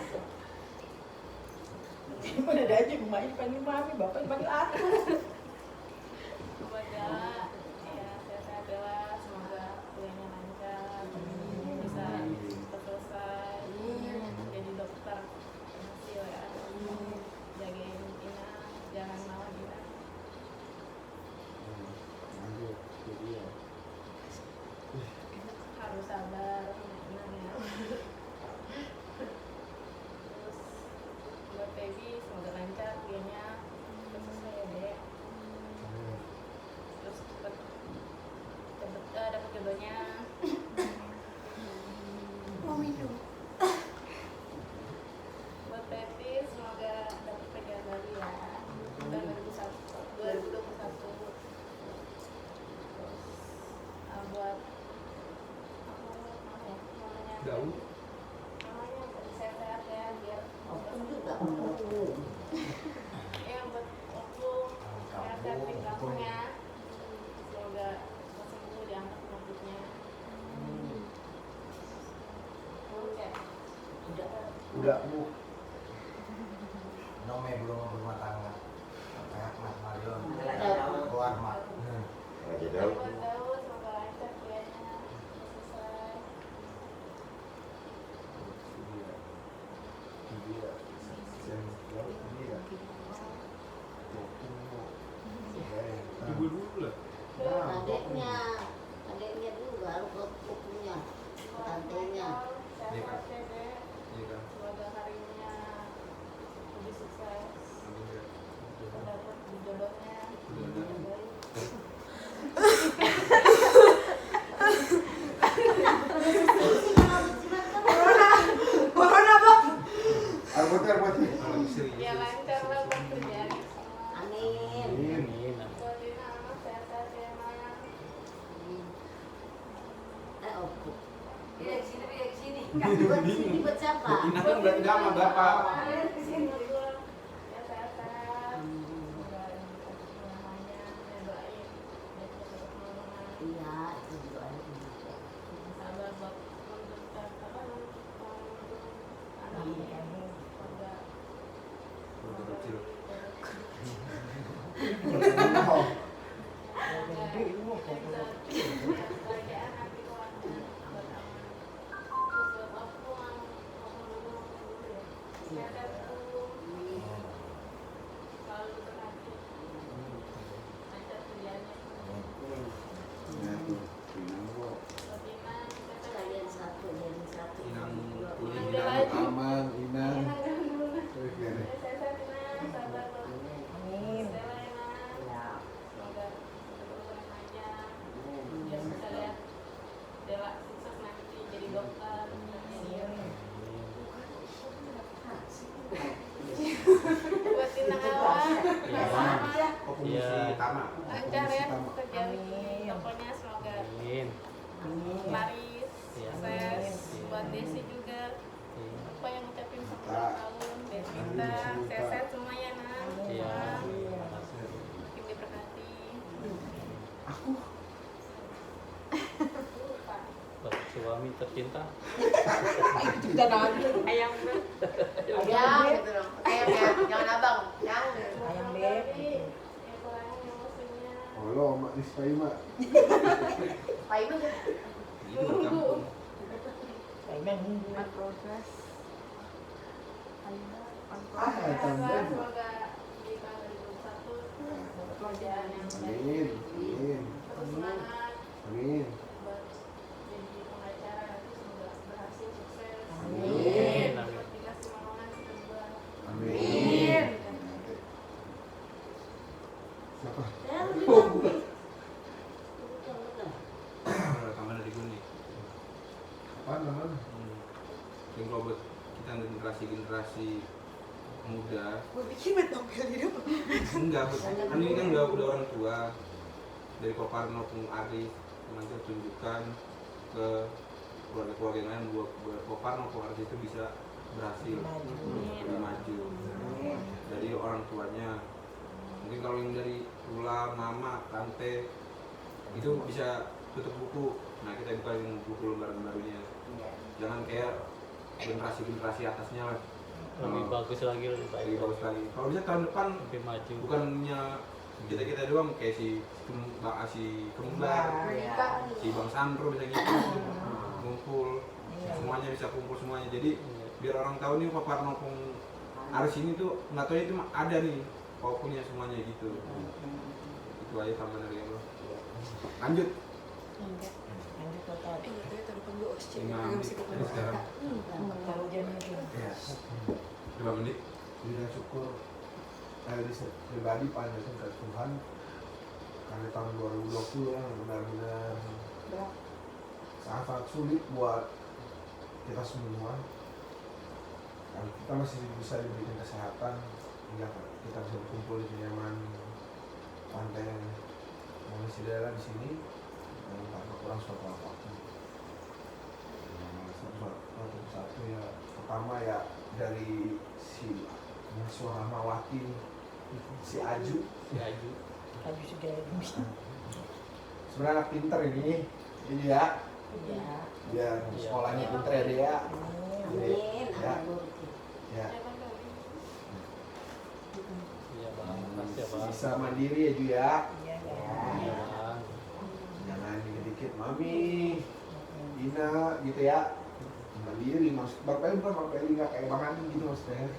Mana ada aja emaknya panggil mami, bapak panggil aku. Semoga ya sehat adalah, semoga kuliahnya lancar, bisa cepat selesai, jadi dokter. Makasih ya. Jagain Ina, jangan lawan Ina. Harus sabar sama Ina ya. Terus buat Baby semoga lancar kuliahnya, cepat selesai ya Dek. Terus cepet dapat jodohnya. Buat Pepi semoga dapat pekerjaan baru ya tahun 2021. Terus buat apa ya namanya Daun. namanya sehat-sehat ya biar Aku juga. ya buat Oknum sehat-sehat di kampungnya, semoga cepat sembuh, diangkat penyakitnya. Terus ya Udah Bu. Nome belum berumah tangga. Kayak Mas Marion. Keluar Mak. Raja Daud Daud. semoga lancar kuliahnya, selesai. Ibu dulu lah. Adiknya dulu baru ke pupunya, tantenya. Sehat ya Dek. Iya kan. Semoga karirnya lebih sukses, Amin ya. dapat jodohnya yang baik. Corona, Bang. Arbot. Kalau istri. Ya lancar lah buat kerjaan. Amin. Buat Dina anak sehat-sehat ya Mak. Oke. Dia ke sini. Buat sini buat siapa? Ina kan berarti sama bapak. Ya sehat-sehat. Semoga namanya ya doain biar cepat ketemu. Iya, itu juga ada juga. Sabar buat menuntut apa menuntut anaknya keluarga. Keluarga kecil. Sehat-sehat suami tercinta. Juga nanti. Ayam beb. Ayam gitu dong. Ayam ya, jangan abang. Yang Ayam Tapi beb. ya kurangin emosinya. Oh lo mak dispai mak. Paima aja. Itu berkampung. Kayaknya nunggu. Progress. Ya, semoga di tahun 2021 pekerjaan yang baik, Amin. Amin. terus semangat Amin. buat jadi pengacara nanti semoga berhasil sukses. Amin. Buat dikasih momongan kita buat. Amin. Siapa? Rekaman dari gue nih. Apaan namanya? Yang kalau buat kita generasi muda, Gue pikir tampil di depan. enggak, kan ini kan udah orang tua dari Koparno Pung Ari, nanti tunjukkan ke keluarga-keluarga yang lain buat Koparno Pung Ari itu bisa berhasil lebih maju dari orang tuanya. Mungkin kalau yang dari tulang, mama, tante itu bisa tutup buku. Nah kita buka yang buku lembaran barunya. Jangan kayak generasi atasnya lah. Lebih bagus lagi, lebih baik. Lebih bagus lagi. Kalau bisa tahun depan Lebih maju. bukannya kita doang kayak si Kembar, si Bang Sandro bisa gitu ngumpul, semuanya bisa kumpul semuanya. Jadi biar orang tahu nih Koparno Pung Aris ini tuh nggak tahu itu ada nih punya semuanya gitu. Itu aja tambahan dari lo. Lanjut. Lanjut ke tadi. Ini sekarang Kalau jamnya itu. Ya. 2 menit. Tidak syukur dari pribadi panjatkan ke Tuhan karena tahun 2020 yang benar-benar sangat sulit buat kita semua. Dan kita masih bisa diberikan kesehatan hingga kita bisa berkumpul di kediaman pantai Malaysia daerah di sini dan tanpa kurang suatu apapun. Satu ya pertama ya dari si Suara Mawati, si Aju. Habis juga Sebenarnya anak pinter ini ya. Iya. Dia sekolahnya pinter ya dia. Amin. Ya. Ya. Iya bang, makasih ya bang. Bisa mandiri ya Ju ya. Iya ya. Iya bang. Jangan dikit-dikit mami, Ina gitu ya. Mandiri maksud Bang Peli bukan Bang Peli nggak kayak Bang Andi gitu maksudnya.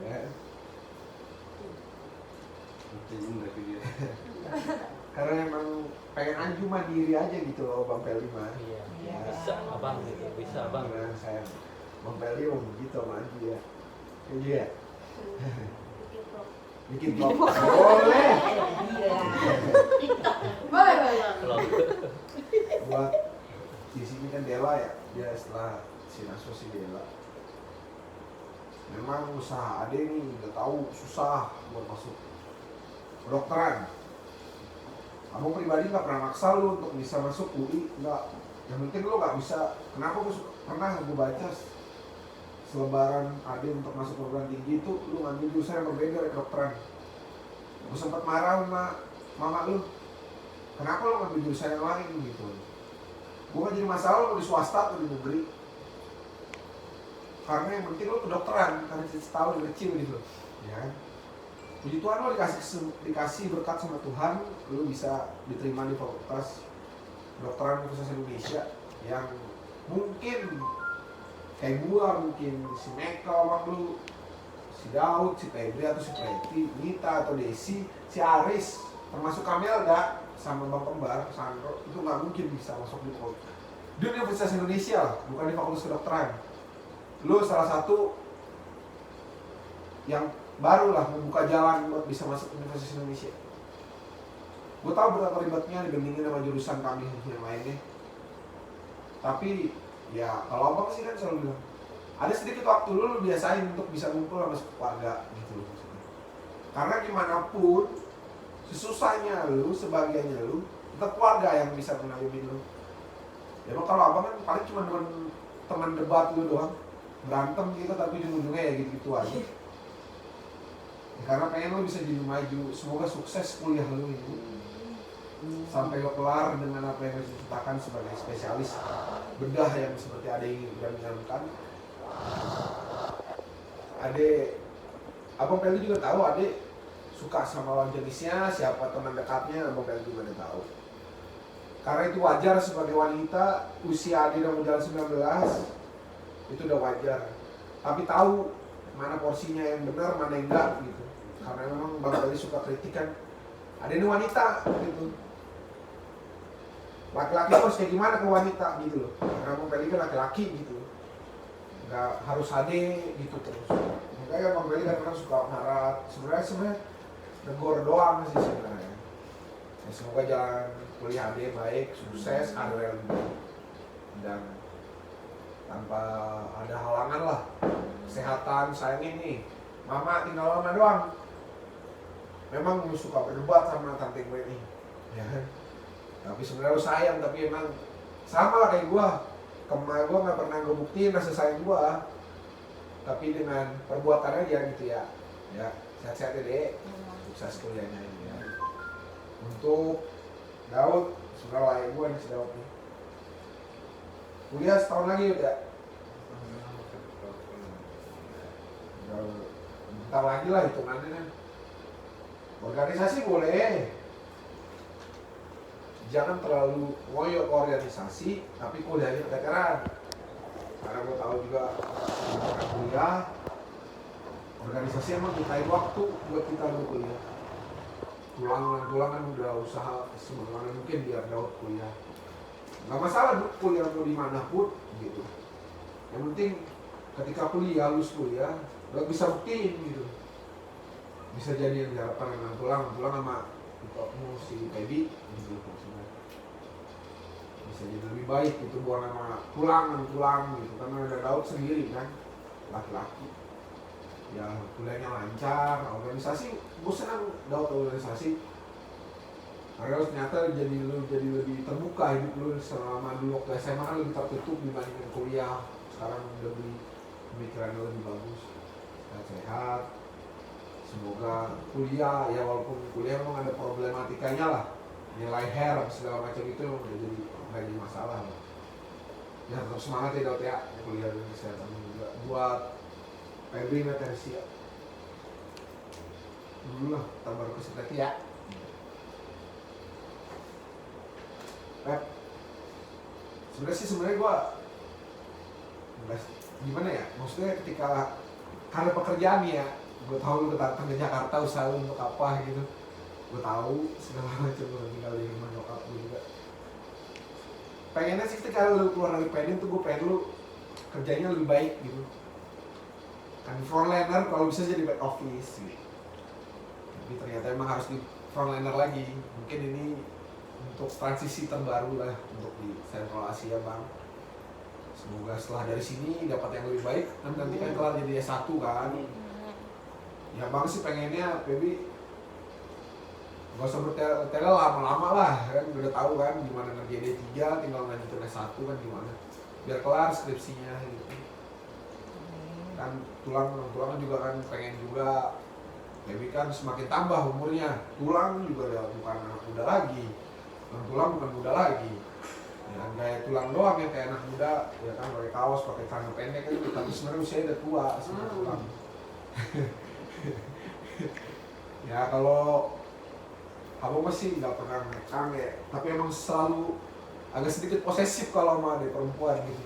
Ya. Berarti dia. Karena emang pengen Anju mandiri aja gitu loh Bang Peli mah. Iya. Iya. Bisa abang gitu, bisa abang. Karena saya Bang Peli mau begitu sama Anju ya. Kayak dia. Bikin vlog. Boleh. Boleh, boleh. Kalau Buat di sini kan Dela ya. Dia setelah si Naso si Dela. Memang usaha Ade nih udah tahu susah buat masuk kedokteran. Kamu pribadi nggak pernah maksa lu untuk bisa masuk UI, nggak. Yang penting lu nggak bisa. Kenapa pernah gue baca selebaran Ade untuk masuk perguruan tinggi itu lu ngambil jurusan yang berbeda dari kedokteran. Gue sempat marah sama mama lu. Kenapa lu ngambil jurusan yang lain gitu? Gue gak jadi masalah lu di swasta atau di negeri. Karena yang penting lu kedokteran, karena setahun dari kecil gitu, ya kan? Puji Tuhan lo dikasih berkat sama Tuhan, lo bisa diterima di Fakultas Kedokteran Universitas Indonesia yang mungkin kayak gua, mungkin si Meka sama lu, si Daud, si Febri atau si Preti, Nita atau Desi, si Aris, termasuk Kamelda sama Bang Kembar, Sandro, itu nggak mungkin bisa masuk di Universitas Indonesia lah, bukan di Fakultas Kedokteran. Lo salah satu yang baru lah membuka jalan buat bisa masuk Universitas Indonesia. Gue tahu betapa ribetnya dibandingin sama jurusan kami yang lainnya. Tapi ya kalau abang sih kan selalu bilang ada sedikit waktu lu biasain untuk bisa ngumpul sama keluarga gitu. Karena gimana pun sesusahnya lu, sebagiannya lu, tetap keluarga yang bisa mengayomi lu. Ya kalau abang kan paling cuma teman debat lu doang, berantem gitu tapi ujung-ujungnya ya gitu-gitu aja. Ya, karena pengen lu bisa jadi maju, semoga sukses kuliah lu ini. sampai lo kelar dengan apa yang harus diceritakan sebagai spesialis bedah yang seperti Ade udah menyarankan. Ade, Abang Peli juga tahu Ade suka sama lawan jenisnya, siapa teman dekatnya, Abang Peli juga udah tahu. Karena itu wajar sebagai wanita, usia Ade udah mau jalan 19, itu udah wajar. Tapi tahu mana porsinya yang benar, mana yang enggak gitu. Karena memang Bang Peli suka kritik kan, Ade ini wanita gitu. Laki-laki harus kayak gimana ke wanita gitu loh. Karena Bang Peli kan laki-laki gitu. Nggak harus Ade gitu terus. Makanya Bang Peli kadang-kadang suka marah. Sebenarnya negor doang sih sebenarnya. Ya, semoga jalan kuliah Ade baik, sukses, karir yang baik. Dan tanpa ada halangan lah. Kesehatan, sayangin nih. Mama tinggal lama doang. Memang lu suka berdebat sama tante gue nih. Ya kan? Tapi sebenarnya lu sayang, tapi emang sama lah kayak gua. Kemarin gua nggak pernah ngebuktiin rasa sayang gua. Tapi dengan perbuatan aja gitu ya. Ya, sehat-sehat ya Dek. Sukses kuliahnya ini ya. Untuk Daud, sebenarnya layak gua nih si Daud nih. Kuliah setahun lagi udah. Bentar lagi lah hitungannya kan. Organisasi boleh. Jangan terlalu ngoyo ke organisasi, tapi kuliahnya keteteran. Karena gue tahu juga kuliah, organisasi emang butuhin waktu buat kita kuliah. Tulangan udah usaha semana mungkin biar Daud kuliah. Gak masalah kuliah mau dimanapun gitu. Yang penting ketika kuliah, lulus kuliah, udah bisa buktiin gitu. Bisa jadi yang diharapkan dengan tulang sama untuk si Pebi gitu. Bisa jadi lebih baik gitu buat nama tulang gitu, karena ada Daud sendiri kan laki-laki ya, kuliahnya lancar, organisasi gue senang Daud organisasi karena ternyata jadi lebih terbuka hidup lu. Selama dulu waktu SMA kan lebih tertutup dibandingkan kuliah, sekarang lebih pemikirannya lebih bagus, sehat. Semoga kuliah ya, walaupun kuliah memang ada problematikanya lah, nilai hair segala macam itu udah jadi masalah lah. Ya tetap semangat ya Daud ya, kuliah dan kesehatan juga buat Febri Metersia dulu lah, kita baru ke Siteti ya. Sebenarnya gue gimana ya, maksudnya ketika karena pekerjaan ya, gue tahu lu datang ke Jakarta usaha untuk apa gitu, gue tahu segala macam, lu tinggal di rumah nyokap gue juga. Pengennya sih ketika lu keluar dari PNN tuh gue pengen lu kerjanya lebih baik gitu. Kan frontliner kalau bisa jadi back office gitu. Tapi ternyata emang harus di frontliner lagi. Mungkin ini untuk transisi terbaru lah untuk di Sentral Asia Bang. Semoga setelah dari sini dapat yang lebih baik. Nanti kan kelar jadi S1 kan. Ya Bang sih pengennya Pebi gak usah bertele lama-lama lah kan, udah tahu kan gimana ngerjain D3, tinggal lanjutin S1 kan gimana biar kelar skripsinya gitu. Kan tulang juga kan pengen juga, Pebi kan semakin tambah umurnya, tulang juga udah bukan anak muda lagi, tulang bukan muda lagi ya, kayak tulang doang yang kayak anak muda ya kan, pakai kaos, pakai celana pendek kan, tapi sebenarnya usia udah tua sama tulang. Ya kalau Abang masih nggak pernah ngekang ya, tapi emang selalu agak sedikit posesif kalau sama ada perempuan gitu.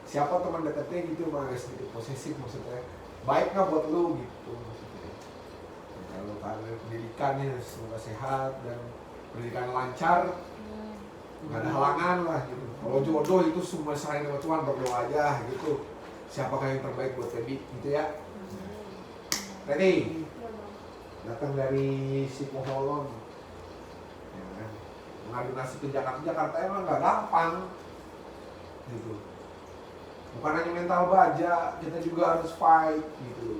Siapa teman dekatnya gitu emang agak sedikit posesif, maksudnya baik nggak buat lu gitu maksudnya. Kalau karir pendidikannya semoga sehat dan pendidikan lancar, nggak ada halangan lah gitu. Kalau jodoh itu semua selain sama Tuhan, berdoa aja gitu. Siapakah yang terbaik buat Pebi gitu ya. Ready? Datang dari Sipoholon. Mengadu nasib ke Jakarta emang nggak gampang gitu. Bukan hanya mental baja, kita juga harus fight gitu.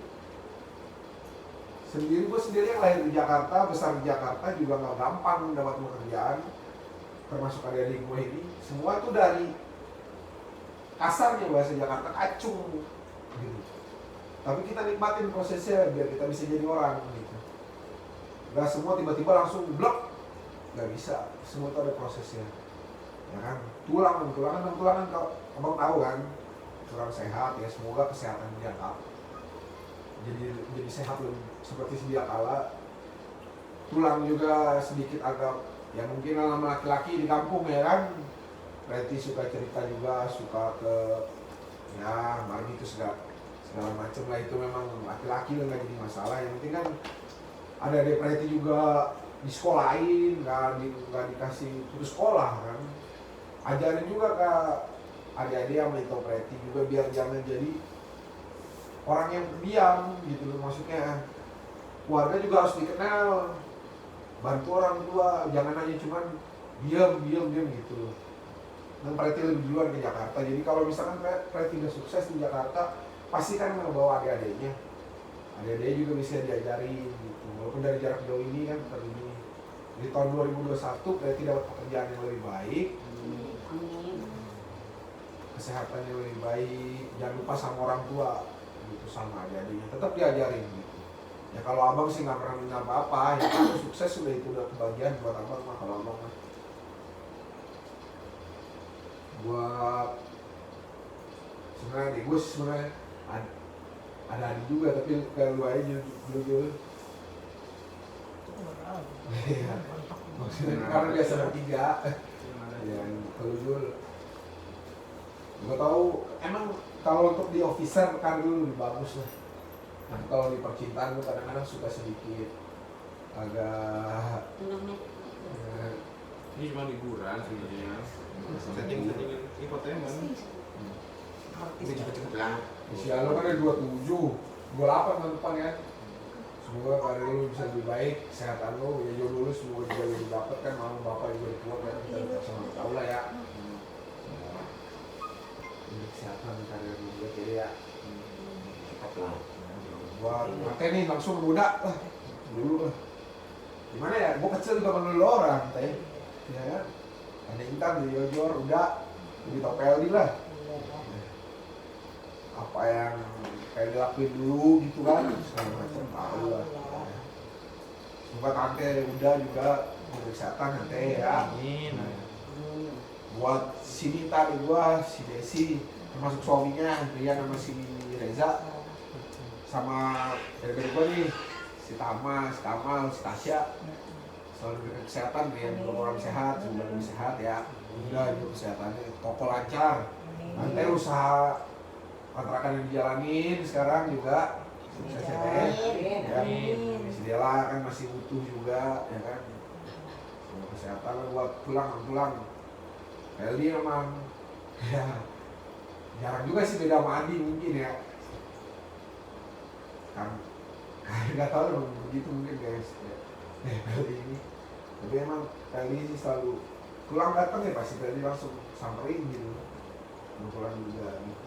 Gue sendiri yang lahir di Jakarta, besar di Jakarta juga nggak gampang dapat pekerjaan, termasuk adik-adik gue ini. Semua itu dari kasarnya bahasa Jakarta, kacung gitu. Tapi kita nikmatin prosesnya biar kita bisa jadi orang gitu. Gak semua tiba-tiba langsung blok nggak bisa, semua itu ada prosesnya, ya kan. Tulangan kalau abang tahu kan, tulang sehat ya, semoga kesehatan dijaga, jadi sehat lebih seperti sedia kala. Tulang juga sedikit agak ya mungkin sama laki-laki di kampung ya kan, berarti suka cerita juga, suka ke ya mari itu segala macam lah, itu memang laki-laki lah nggak jadi masalah. Yang penting kan ada adik Preti juga di sekolahin, nggak dikasih putus sekolah kan, ajarin juga ke adik-adik sama itu Preti juga biar jangan jadi orang yang diam gitu loh, maksudnya keluarga juga harus dikenal, bantu orang tua, jangan hanya cuman diam gitu loh. Dan Preti lebih duluan ke Jakarta, jadi kalau misalkan Preti udah sukses di Jakarta pasti kan ngebawa adik-adiknya juga bisa diajarin gitu, walaupun dari jarak jauh ini kan terjadi. Di tahun 2021 Preti dapat pekerjaan yang lebih baik, kesehatan yang lebih baik, jangan lupa sama orang tua gitu, sama adik-adiknya tetap diajarin gitu. Ya kalau abang sih nggak pernah minta apa-apa, ya kalau sukses sudah itu udah kebagian buat abang mah. Kalau abang mah buat sebenarnya nih, gue sebenarnya ada adik juga tapi kayak lu aja dulu. Iya, maksudnya karena biasa bertiga. Ya kalau dulu gue tahu emang kalau untuk di officer kan dulu lebih bagus lah. Nah, kalau di percintaan gue kadang-kadang suka sedikit agak Ini cuma liburan sebenarnya. Setting infotainment. Ini cepet-cepet lah. usia lo kan ada 27, 28 tahun depan ya. Semoga karir lu bisa lebih baik, kesehatan lu, ya jodoh lu semoga juga lebih dapet kan, mau bapak juga dikeluar kan, kita sama tahu lah ya. Ini kesehatan karir lu juga kira ya. Cepat lah. Buat pakai nih langsung muda lah, dulu lah. Gimana ya, gua kecil juga menurut orang, teh. Ya kan? Ada Intan, di Jor, udah di Topeldi lah. Apa yang kayak dilakuin dulu gitu kan, segala macam tahu lah. Semoga tante udah juga kesehatan nanti ya. Amin. Buat si Nita di gua, si Desi, termasuk suaminya Andrian sama si Reza, sama dari gua nih si Tama, si Kamal, si Tasya, selalu diberikan kesehatan, biar orang sehat, semoga lebih sehat ya. Udah juga kesehatannya, toko lancar, nanti usaha kontrakan yang dijalanin sekarang juga sukses ya teh. Ya, si Dela kan masih utuh juga ya kan. Semoga kesehatan buat pulang. Eli emang ya jarang juga sih beda sama Andi mungkin ya. Kan nggak tahu dong begitu mungkin guys. Eli ini. Tapi emang Eli sih selalu pulang datang ya pasti Eli langsung samperin gitu. Pulang juga gitu.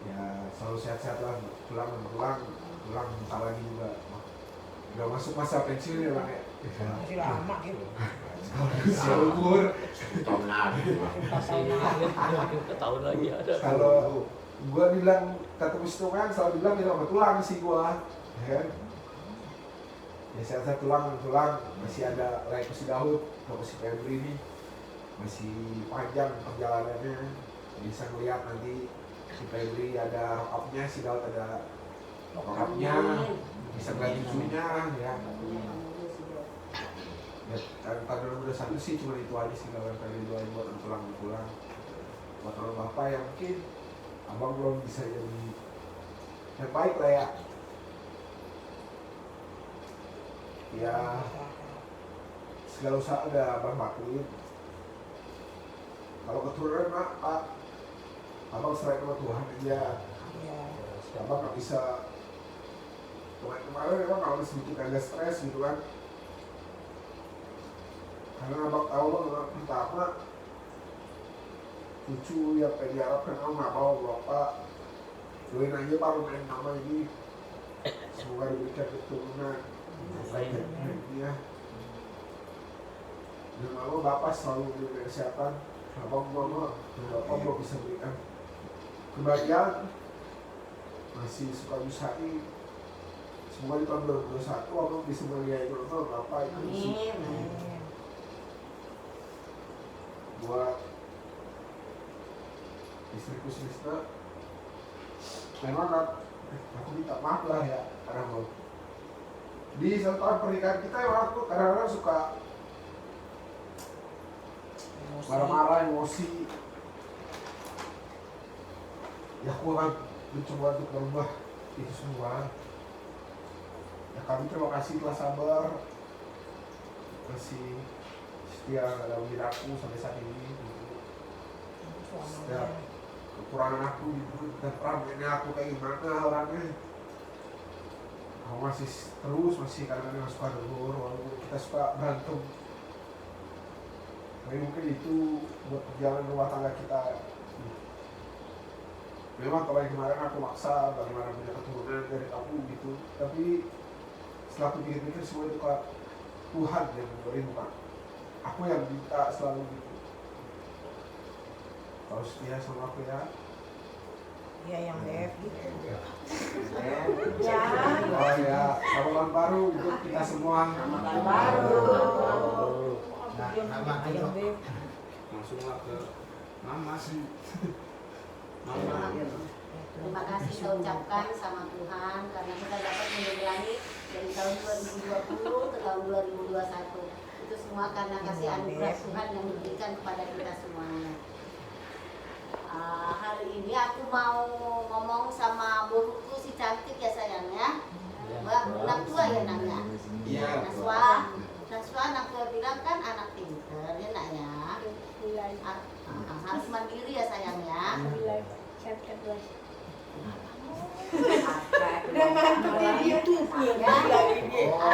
Ya selalu sehat-sehat lah, pulang bentar lagi juga udah masuk masa pensiun ya bang ya. Masih lama gitu. Usia umur Tahun lagi. Tahun lagi ada. kalau gua dibilang ketemu instrumen selalu bilang sama tulang sih gua ya kan. Ya sehat-sehat tulang masih ada Rai si Daud, si Febri ini masih panjang perjalanannya, bisa ngeliat nanti si Febri ada rock-up-nya, si Daud ada rock-up-nya, bisa ngeliat cucunya ya. Ya, tahun 2021 sih cuma itu aja sih kalau kali doain buat pulang. Buat orang bapak yang mungkin abang belum bisa jadi yang baik lah ya. Ya segala usaha udah abang lakuin. Kalau keturunan Pak, abang serahin sama Tuhan aja. Abang gak bisa kemarin memang kalau sedikit agak stres gitu kan, karena abang tahu bang pertama cucu yang pengen diharapkan abang gak mau bapak doain aja pak main nama ini semoga diberikan keturunan baik ya. Dan malu bapak selalu diberi kesehatan, abang mama bapak belum bisa berikan kebahagiaan, masih suka usahain. Semoga di tahun 2021 abang bisa melihat bapak itu buat istriku Sista. Memang aku minta maaf lah ya, karena di satu tahun pernikahan kita emang aku kadang-kadang suka marah-marah, emosi. Ya aku akan mencoba untuk merubah itu semua. Ya kami terima kasih telah sabar, masih setia dalam diri aku sampai saat ini gitu. Setiap kekurangan aku gitu, dan perannya aku kayak gimana orangnya, aku masih kadang-kadang suka negur, walaupun kita suka berantem. Tapi mungkin itu buat perjalanan rumah tangga kita. Memang kemarin aku maksa bagaimana punya keturunan dari kamu gitu, tapi setelah aku pikir-pikir semua itu kalau Tuhan yang memberi, bukan aku yang minta selalu gitu. Kalau setia sama aku ya. Iya yang Bev gitu. Ya. Oh ya, selamat tahun baru untuk kita semua. Selamat tahun baru. Nama Ayam Bev. Langsunglah ke mama sih. Mama. Mama. Terima kasih saya ucapkan sama Tuhan karena kita dapat menjalani dari tahun 2020 ke tahun 2021. Itu semua karena kasih anugerah Tuhan yang diberikan kepada kita semuanya. Hari ini aku mau ngomong sama buruku si cantik ya sayangnya. Mbak anak tua ya nanya. Iya. Naswa anak tua bilang kan anak pinter ya nak ya. Harus mandiri ya sayangnya. Udah mantep di YouTube nih lagi dia.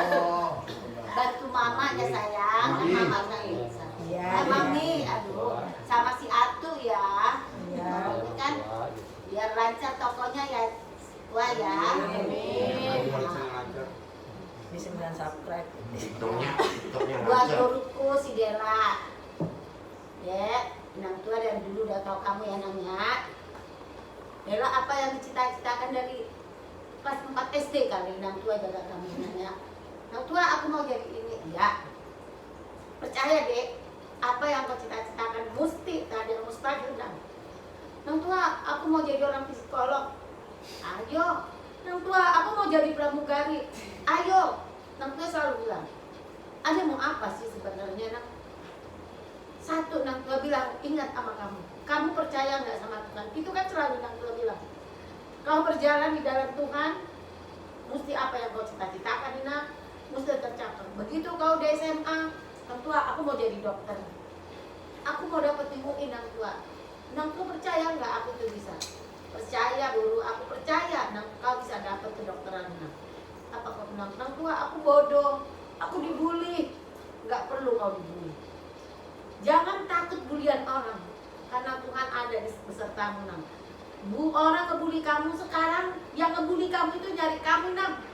Bantu mama ya sayang, mama sayang. Iya. Mami, aduh, sama si Atu ya. Iya. Ini kan biar lancar tokonya ya, tua ya. Amin. Di 9 subscribe. TikToknya Buat lancar. guruku si Dela. Ya, Nang tua dari dulu udah tau kamu ya Nang ya. Dela apa yang dicita-citakan dari kelas 4 SD kali Nang tua jaga kamu nanya. Nang tua aku mau jadi ini, ya. Percaya deh, apa yang kau cita-citakan mesti tak ada mustahil Nang. Nang tua aku mau jadi orang psikolog. Ayo. Nang tua aku mau jadi pramugari. Ayo. Nang tua selalu bilang, Anda mau apa sih sebenarnya Nang? Satu Nang tua bilang, ingat sama kamu. Kamu percaya nggak sama Tuhan? Itu kan selalu Nang tua bilang. Kau berjalan di dalam Tuhan, mesti apa yang kau cita-citakan Nang, mesti tercapai. Begitu kau di SMA, Nang tua aku mau jadi dokter. Aku mau dapat di UI Nang tua. Nang tua percaya nggak aku tuh bisa? Percaya dulu, aku percaya Nang kau bisa dapat kedokteran Nang. Apa kau bilang, Nang tua aku bodoh, aku dibully. Nggak perlu kau dibully. Jangan takut bulian orang, karena Tuhan ada di besertamu Nang. Orang ngebully kamu sekarang, yang ngebully kamu itu nyari kamu Nang.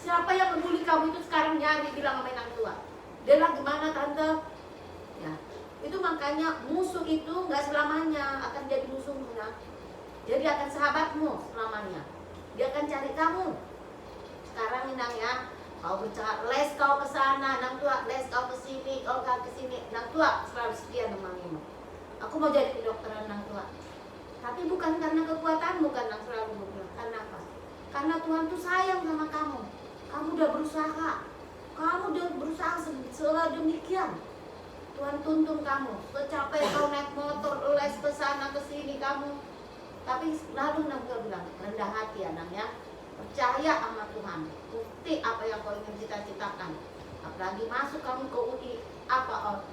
Siapa yang ngebully kamu itu sekarang nyari, bilang sama Nang tua. Dela gimana tante? Ya, itu makanya musuh itu nggak selamanya akan jadi musuhmu Nang. Jadi akan sahabatmu selamanya. Dia akan cari kamu. Sekarang Nang ya, kau bercakap les kau ke sana, Nang tua, les kau ke sini, kau ke sini, Nang tua selalu setia nemanimu. Aku mau jadi kedokteran Nang tua. Tapi bukan karena kekuatanmu kan Nang selalu bilang. Karena apa? Karena Tuhan tuh sayang sama kamu. Kamu udah berusaha. Kamu udah berusaha sedemikian. Tuhan tuntun kamu. Kecapai kau naik motor, les ke sana ke sini kamu. Tapi lalu Nang tua bilang, rendah hati ya Nang ya. Percaya sama Tuhan. Bukti apa yang kau ingin cita-citakan. Apalagi masuk kamu ke UI. Apa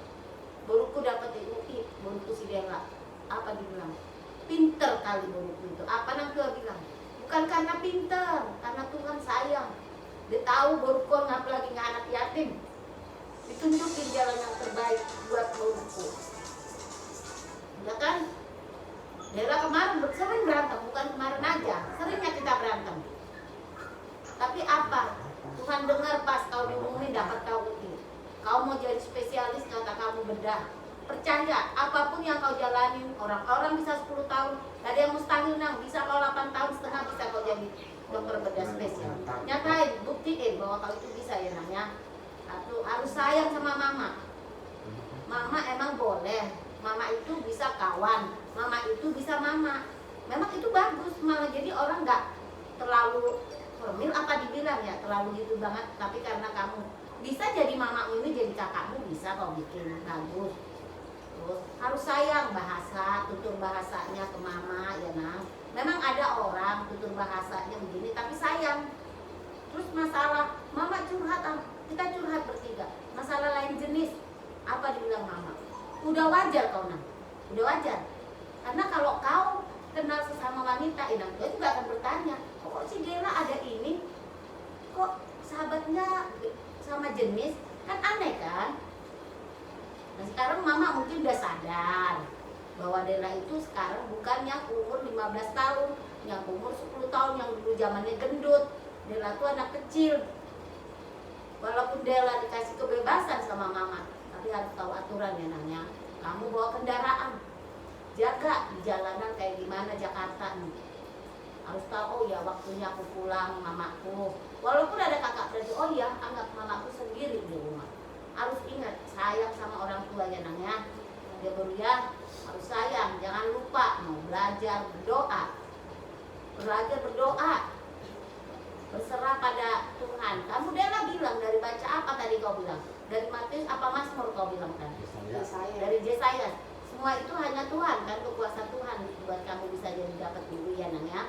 buruku dapat di UI, buruku si Dela. Apa dibilang? Pinter kali buruku itu. Apa Nang tua bilang? Bukan karena pinter, karena Tuhan sayang. Dia tahu buruku apalagi nggak anak yatim. Ditunjukin jalan yang terbaik buat buruku. Ya kan? Dela kemarin sering berantem, bukan kemarin aja. Seringnya kita berantem. Tapi apa? Tuhan dengar pas kau diumumin dapat kau UI. Kau mau jadi spesialis kata kamu bedah. Percaya, apapun yang kau jalanin, orang-orang bisa 10 tahun. Gak ada yang mustahil Nang, bisa kau 8 tahun setengah bisa kau jadi dokter bedah spesial. Nyatain, buktiin bahwa kau itu bisa ya Nang ya. Satu, harus sayang sama mama. Mama emang boleh Mama itu bisa kawan, mama itu bisa mama. Memang itu bagus, malah jadi orang nggak terlalu formil apa dibilang ya, terlalu gitu banget. Tapi karena kamu bisa jadi mamamu ini jadi kakakmu, bisa kau bikin bagus. Terus harus sayang, bahasa, tutur bahasanya ke mama ya Nang. Memang ada orang tutur bahasanya begini tapi sayang. Terus masalah mama curhat, kita curhat bertiga, masalah lain jenis, apa dibilang mama? Udah wajar kau Nang, udah wajar. Karena kalau kau kenal sesama wanita, Inang tua juga akan bertanya, kok si Dela ada ini, kok sahabatnya sama jenis, kan aneh kan? Nah sekarang mama mungkin udah sadar bahwa Dela itu sekarang bukan yang umur 15 tahun, yang umur 10 tahun, yang dulu zamannya gendut. Dela tuh anak kecil. Walaupun Dela dikasih kebebasan sama mama, tapi harus tahu aturan ya Nanya. Kamu bawa kendaraan, jaga di jalanan kayak gimana Jakarta nih. Harus tahu, oh ya waktunya aku pulang mamaku. Walaupun ada kakak beradik, oh ya anggap mamaku sendiri di rumah. Harus ingat sayang sama orang tua ya Nanya. Dia berusia harus sayang, jangan lupa mau belajar berdoa. Belajar berdoa. Berserah pada Tuhan. Kamu Dela bilang dari baca apa tadi kau bilang? Dari Matius apa Mazmur kau bilang kan? Dari Yesaya. Semua itu hanya Tuhan kan, kekuasaan Tuhan buat kamu bisa jadi dapat dulu ya Nang ya.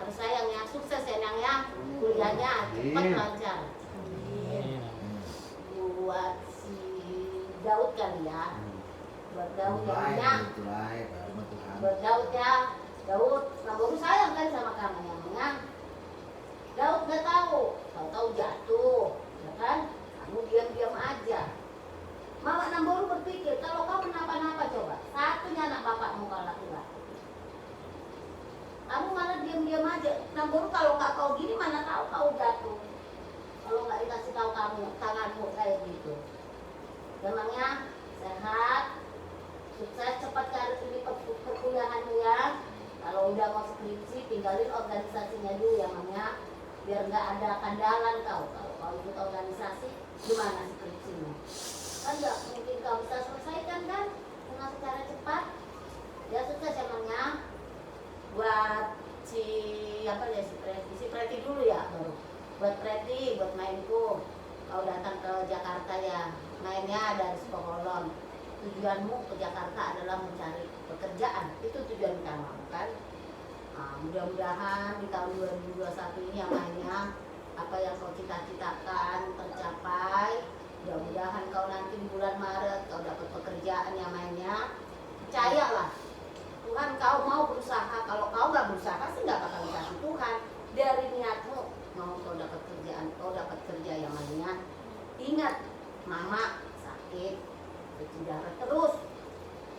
Harus sayang ya, sukses ya Nang ya. Kuliahnya cepat lancar. Buat si Daud kali ya. Buat Daud ya. Buat Daud ya. Daud, kamu sayang kan sama kamu ya Nang ya. Daud nggak tahu jatuh, ya kan? Kamu diam-diam aja. Mama Namboru berpikir kalau kau kenapa-napa coba, satunya anak bapakmu kau lakukan. Kamu malah diam-diam aja. Namboru kalau nggak kau gini mana tahu kau jatuh. Kalau nggak dikasih tahu kamu tanganmu kayak gitu. Memangnya sehat, sukses, cepat cari ini perkuliahanmu ya. Kalau udah mau skripsi, tinggalin organisasinya dulu ya Mamnya. Biar nggak ada kandalan kau. Kalau kau ikut organisasi, gimana skripsimu? Kan nggak mungkin kau bisa selesaikan kan dengan secara cepat. Ya sukses emangnya. Buat si Preti dulu ya baru. Buat Preti, buat mainku. Kau datang ke Jakarta ya, mainnya dari Sekolon. Tujuanmu ke Jakarta adalah mencari pekerjaan. Itu tujuan utama kan? Nah, mudah-mudahan di tahun 2021 ini yang mainnya apa yang kau cita-citakan tercapai. Mudah-mudahan kau nanti di bulan Maret kau dapat pekerjaan yang mainnya. Percayalah, Tuhan kau mau berusaha. Kalau kau nggak berusaha sih nggak bakal dikasih Tuhan. Dari niatmu mau kau dapat kerjaan, kau dapat kerja yang mainnya. Ingat, mama sakit, cuci darah terus.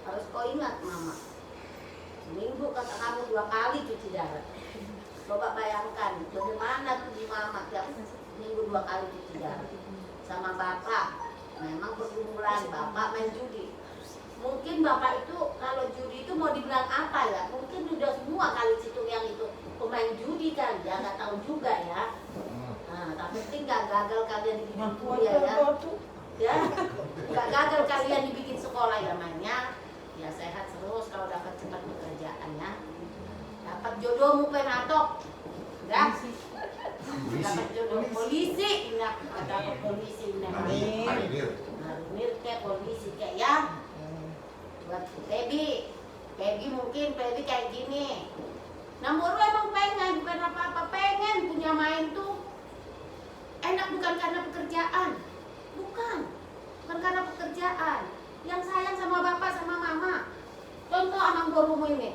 Harus kau ingat mama. Seminggu kata kamu 2 kali cuci darah. Coba bayangkan bagaimana tuh di mama tiap minggu 2 kali cuci darah. Sama bapak, memang pergumulan bapak main judi. Mungkin bapak itu kalau judi itu mau dibilang apa ya? Mungkin udah semua kali situ yang itu pemain judi kan, ya nggak tahu juga ya. Nah, tapi penting nggak gagal kalian dibikin kuliah ya. Ya, nggak gagal kalian dibikin sekolah ya mainnya. Ya sehat terus kalau dapat cepat pekerjaannya. Dapat jodohmu penatok. Ya. Dapat jodoh polisi, ingat dapat polisi Marinir kayak polisi kayak ya. Buat Pebi mungkin Pebi kayak gini. Namboru emang pengen, bukan apa-apa, pengen punya main tuh. Enak bukan karena pekerjaan. Bukan karena pekerjaan. Yang sayang sama bapak sama mama. Contoh anak borumu ini.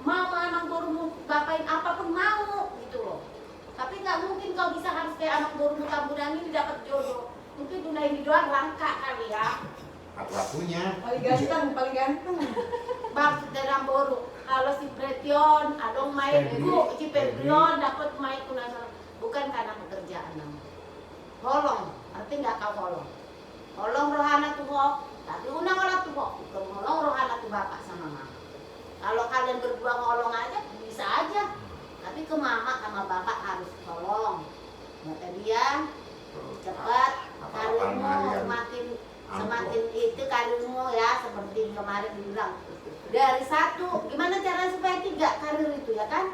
Mama anak borumu bapain apapun mau gitu loh. Tapi nggak mungkin kau bisa harus kayak anak borumu tamburan ini dapat jodoh. Mungkin dunia ini doang langka kali ya. Apa-apanya Paling ganteng. Bang dari boru. Kalau si Pretion, adong main ibu, si Pebrion dapat main kunasal. Bukan karena pekerjaan namun. Holong, arti nggak kau holong. Holong rohana tuh tapi unang orang tuh bukan holong rohana tuh bapak sama mama. Kalau kalian berdua ngolong aja bisa aja. Tapi ke mama sama bapak harus tolong. Maka dia cepat karirmu semakin Semakin itu karirmu ya, seperti kemarin dibilang dari 1, gimana cara supaya 3 karir itu ya kan?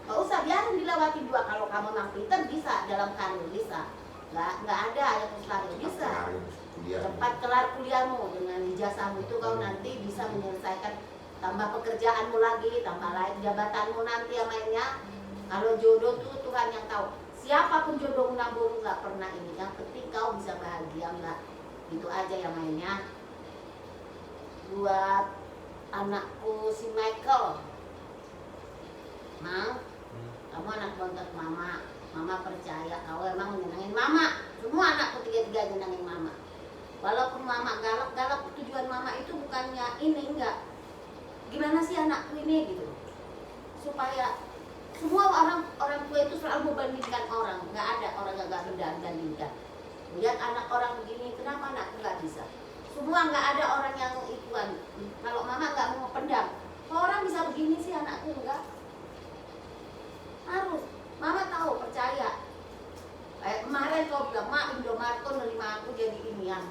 Gak usah, biarin dilewati 2. Kalau kamu memang pinter bisa dalam karir, bisa. Nggak ada yang mustahil, bisa. Cepat kelar kuliahmu dengan ijazahmu itu kau nanti bisa menyelesaikan, tambah pekerjaanmu lagi, tambah lain jabatanmu nanti yang mainnya. Kalau jodoh tuh Tuhan yang tahu. Siapapun jodohmu nabung nggak pernah ini. Yang penting kau bisa bahagia nggak? Itu aja yang mainnya. Buat anakku si Michael, Mang, kamu anak bontot mama. Mama percaya kau emang menyenangin mama. Semua anakku 3 nyenangin mama. Walaupun mama galak-galak, tujuan mama itu bukannya ini, enggak. Gimana sih anakku ini gitu. Supaya semua orang tua itu selalu membandingkan orang. Nggak ada orang yang nggak membandingkan. Lihat anak orang begini, kenapa anakku nggak bisa? Semua nggak ada orang yang ituan. Kalau mama nggak mau pendam, kok orang bisa begini sih anakku enggak? Harus. Mama tahu, percaya. Kayak kemarin kau bilang, Mak, Indomaret kau nerima aku jadi inian.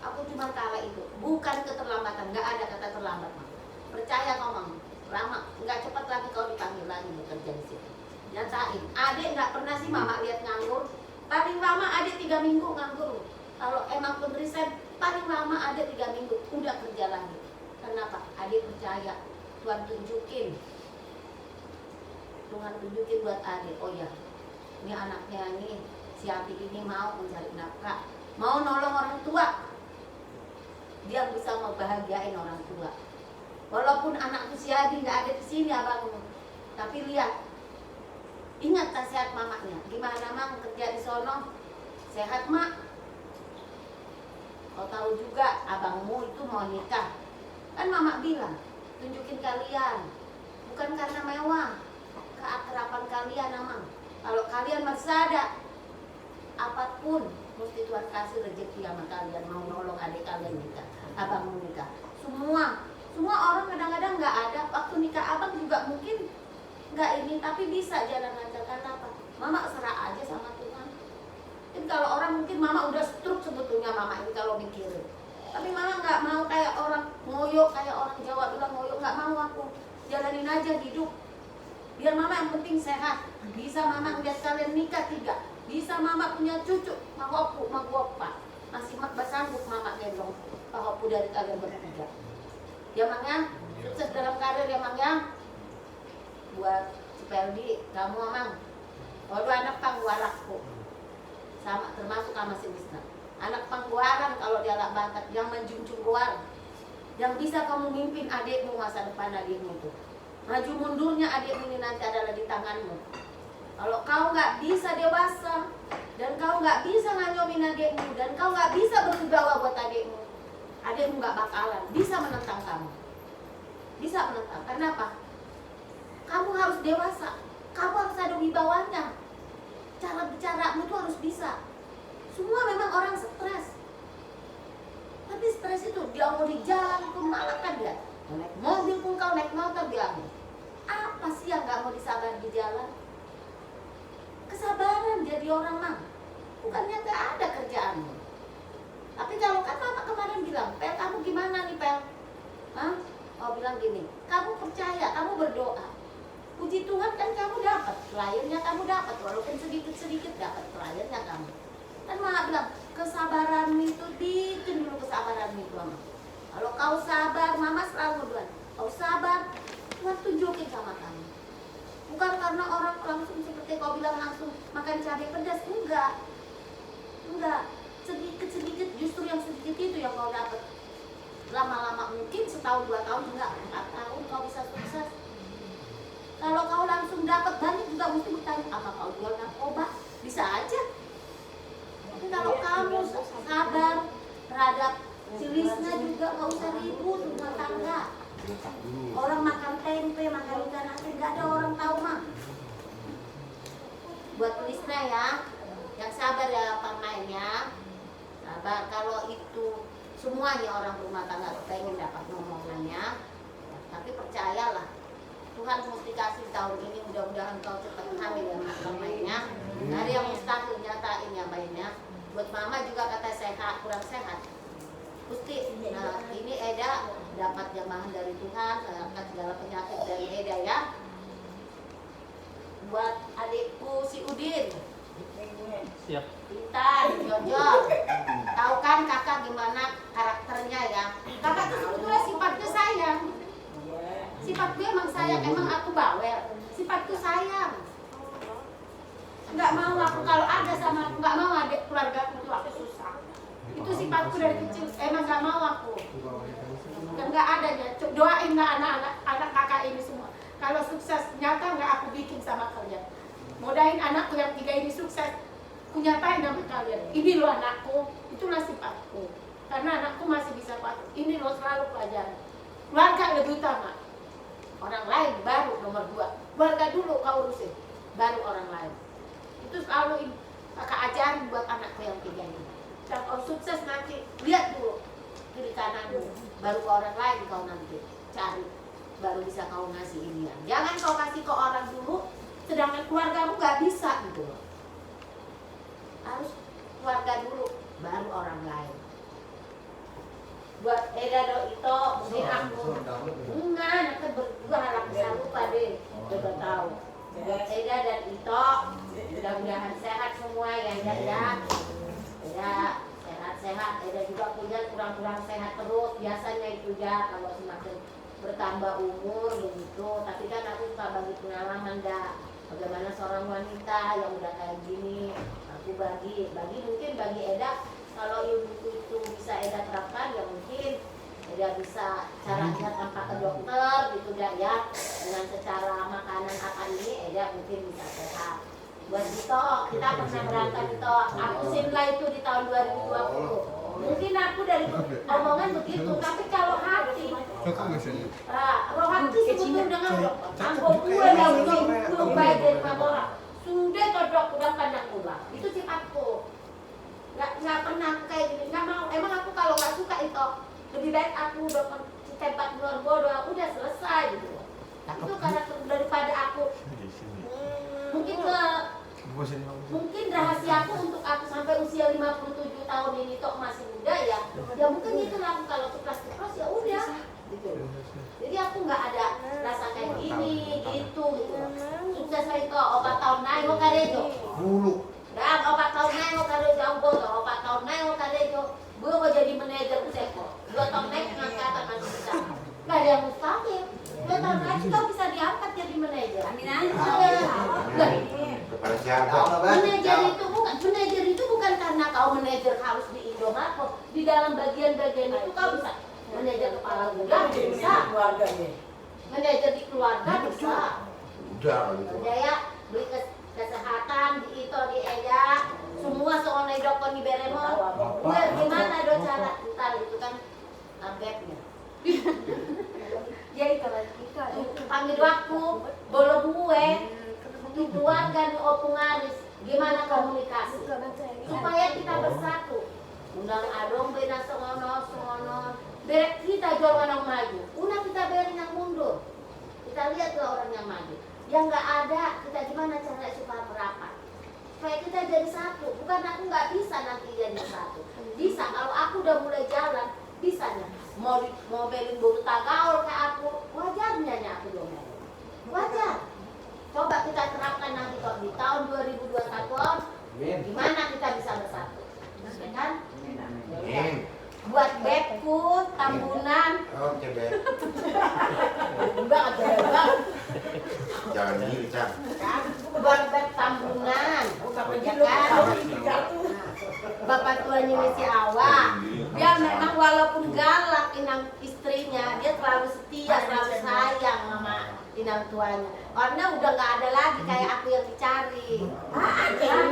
Aku cuma kalah itu. Bukan keterlambatan, nggak ada kata terlambat, Mak. Percaya kau, Mang. Lama, nggak cepat lagi kau dipanggil lagi bekerja di situ. Nyatain. Adik nggak pernah sih Mama lihat nganggur. Paling lama adik 3 minggu nganggur. Kalau emang pun resign, paling lama ada 3 minggu udah kerja lagi. Kenapa? Adik percaya. Tuhan tunjukin. Tuhan tunjukin buat adik. Oh ya, ini anaknya ini, si Ati ini mau mencari nafkah, mau nolong orang tua. Dia bisa membahagiain orang tua. Walaupun anakku si Adi nggak ada di sini abangmu, tapi lihat, ingat nasihat mamanya. Gimana Mang kerja di sono? Sehat Mak? Kau tahu juga abangmu itu mau nikah. Kan Mama bilang, tunjukin kalian, bukan karena mewah, keakraban kalian Mang. Kalau kalian masih ada, apapun mesti Tuhan kasih rezeki sama kalian. Mau nolong adik kalian nikah, abangmu nikah, semua orang kadang-kadang nggak ada. Waktu nikah abang juga mungkin nggak ini, tapi bisa jalan lancar. Karena apa? Mama serah aja sama Tuhan. Jadi kalau orang mungkin Mama udah stroke sebetulnya Mama ini kalau mikirin. Tapi Mama nggak mau kayak orang ngoyo, kayak orang Jawa bilang ngoyo. Nggak mau aku, jalanin aja hidup. Biar Mama yang penting sehat. Bisa Mama ngeliat kalian nikah 3. Bisa Mama punya cucu, mahopu, magopa. Masih sanggup Mama gendong mahopu dari kalian bertiga. Ya Mang ya, sukses dalam karir ya Mang ya. Buat si Peldi, kamu Mang. Waduh anak pangguarakku. Sama termasuk sama si Wisna. Anak pangguaran kalau dia anak bakat, yang menjunjung luar. Yang bisa kamu mimpin adikmu masa depan adikmu itu. Maju mundurnya adikmu ini nanti adalah di tanganmu. Kalau kau nggak bisa dewasa, dan kau nggak bisa nganyomin adikmu, dan kau nggak bisa berwibawa buat adikmu, adikmu nggak bakalan bisa menentang kamu. Bisa menentang. Kenapa? Kamu harus dewasa. Kamu harus ada wibawanya. Cara bicaramu tuh harus bisa. Semua memang orang stres. Tapi stres itu dia mau di jalan pun malah kan dia. Naik mobil pun kau naik motor bilang, apa sih yang nggak mau disabar di jalan? Kesabaran jadi orang Mang. Bukannya nggak ada kerjaanmu. Tapi kalau kan Mama kemarin bilang, Pel kamu gimana nih Pel? Hah? Kau bilang gini, kamu percaya, kamu berdoa. Puji Tuhan kan kamu dapat, kliennya kamu dapat, walaupun sedikit-sedikit dapat kliennya kamu. Kan Mama bilang, kesabaranmu itu bikin dulu kesabaranmu itu Mama. Kalau kau sabar, Mama selalu bilang, kau sabar, Tuhan tunjukin sama kamu. Bukan karena orang langsung seperti kau bilang langsung makan cabai pedas, enggak. Sedikit-sedikit, justru yang sedikit itu yang kau dapat. Lama-lama mungkin setahun 2 tahun, enggak 4 tahun kau bisa sukses. Kalau kau langsung dapat banyak juga mesti bertanya, apa kau jual narkoba? Bisa aja. Tapi kalau kamu sabar terhadap si Lisna juga nggak usah ribut rumah tangga. Orang makan tempe, makan ikan asin, nggak ada orang tahu mah. Buat Lisna ya, yang sabar ya pemainnya. Sabar. Kalau itu semuanya orang rumah tangga pengen dapat ngomongannya, tapi percayalah Tuhan mesti kasih tahun ini, mudah-mudahan kau cepat hamil ya pemainnya. Dari yang mustahil nyatain ya mainnya. Buat Mama juga kata sehat, kurang sehat. Gusti, nah ini Eda dapat jamahan dari Tuhan, saya angkat segala penyakit dari Eda ya. Buat adikku si Udin, Siap. Intan, Jojol, tahu kan kakak gimana karakternya ya? Kakak tuh sebetulnya sifatnya sayang. Sifatku emang sayang, emang aku bawel. Sifatku sayang. Nggak mau aku kalau ada sama aku, nggak mau adik keluarga aku tuh aku susah. Itu sifatku dari kecil, emang nggak mau aku. Dan nggak adanya, doain anak kakak ini semua. Kalau sukses nyata nggak aku bikin sama kalian. Modain anakku yang 3 ini sukses, aku nyatain sama kalian. Ini loh anakku, itulah sifatku. Karena anakku masih bisa patuh. Ini loh selalu pelajaran. Keluarga lebih utama. Orang lain baru nomor 2. Keluarga dulu kau urusin, baru orang lain. Itu selalu kakak ajarin buat anakku yang 3 ini. Dan kau sukses nanti, lihat dulu kiri kananmu, baru ke orang lain kau nanti cari, baru bisa kau ngasih ini. Jangan kau kasih ke orang dulu, sedangkan keluargamu nggak bisa gitu loh. Harus keluarga dulu, baru orang lain. Buat Eda do itu, mungkin aku enggak, nanti berdua harap bisa lupa deh, udah tahu. Buat Eda dan Ito, mudah-mudahan sehat semua ya Eda. Eda sehat-sehat, Eda juga punya kurang-kurang sehat terus. Biasanya itu ya kalau semakin bertambah umur begitu. Tapi kan aku suka bagi pengalaman dah. Bagaimana seorang wanita yang udah kayak gini, aku bagi mungkin bagi Eda. Kalau ilmu itu bisa Eda terapkan ya mungkin Eda bisa caranya tanpa ke dokter gitu ya. Dengan secara makanan apa ini Eda mungkin bisa sehat. Buat Dito, kita pernah berangkat Dito, aku simlah itu di tahun 2020. Mungkin aku dari omongan begitu, tapi kalau hati, roh hati sebetulnya dengan angkot gue yang belum baik dari orang, sudah kodok udah kandang ulang. Itu sifatku. Nggak pernah kayak gini, nggak mau. Emang aku kalau nggak suka itu, lebih baik aku udah tempat luar bodoh, udah selesai gitu. Itu karena daripada aku mungkin rahasiaku untuk aku sampai usia 57 tahun ini toh masih muda ya mungkin itu lah kalau ceplos ya udah gitu. Jadi aku nggak ada rasa kayak gini gitu. Sukses itu 4 tahun naik mau karejo Dulu. dan 4 tahun naik mau karejo aku 4 tahun naik mau karejo gue mau jadi manajer Useko 2 tahun naik ngangkatan masih bisa nggak ada yang mustahil. 2 tahun lagi kau bisa diangkat jadi manajer. Amin aja. Kepada siapa? Manajer itu bukan karena kau manajer harus di Indomaret. Di dalam bagian-bagian itu kau bisa manajer kepala gudang bisa. Manajer di keluarga bisa. Udah gitu. Ya beli kesehatan di itu di Eda. Semua soalnya dokter di Beremo. Gimana do cara ntar itu kan targetnya. Ya itu panggil waktu bolong gue di keluarga di Opungaris gimana komunikasi supaya kita bersatu undang adong beda songono berek kita jual orang maju udah kita berin yang mundur kita lihat tuh orang yang maju yang nggak ada kita gimana cara supaya merapat supaya kita jadi satu bukan aku nggak bisa nanti jadi satu bisa kalau aku udah mulai jalan bisanya mau belin buru tagaul ke aku wajarnya aku domelin wajar coba kita terapkan nanti kok di tahun 2021 gimana kita bisa bersatu ya kan buat bedku tambunan Cebet. enggak Jangan gini, Cang. buat bed tambunan ya kan bapak tuanya misi awak dia memang walaupun galak inang istrinya dia selalu setia selalu sayang sama inang tuanya karena udah nggak ada lagi kayak aku yang dicari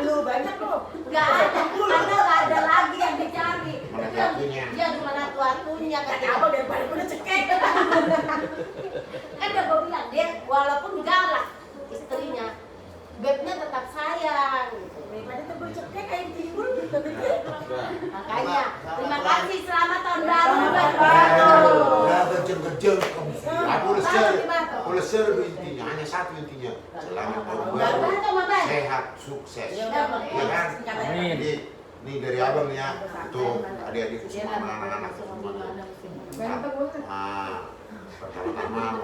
Lu banyak loh. nggak ada karena nggak ada lagi yang dicari Mana jatuhnya? dia cuma tuanya Kata abang daripada udah cekek. kan udah gue bilang dia walaupun galak istrinya bebnya tetap sayang gitu. Daripada tebel cekek kayak timbul. Makanya terima kasih selamat tahun baru Udah gejel-gejel. Boleh serba intinya, hanya satu intinya. Selamat tahun baru, sehat, sukses. Ya kan? Amin. Jadi Ini dari abang nih ya, untuk adik-adik semua anak-anak semuanya. Pertama-tama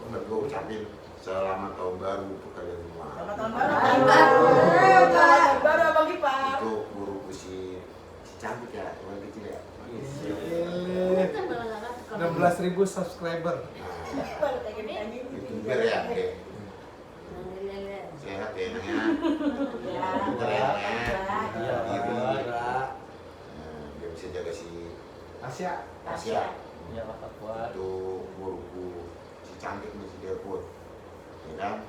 gue ucapin selamat tahun baru untuk kalian semua. Selamat tahun baru. Selamat tahun baru Abang Ipar. Untuk guruku si cantik ya, orang kecil ya. 16.000 subscriber. YouTuber ya, oke. Sehat ya enaknya. Pintar ya enaknya. Diri. Dia bisa jaga si Asia. Ya maka kuat. Itu guruku si cantik nih si Delput. Ya kan?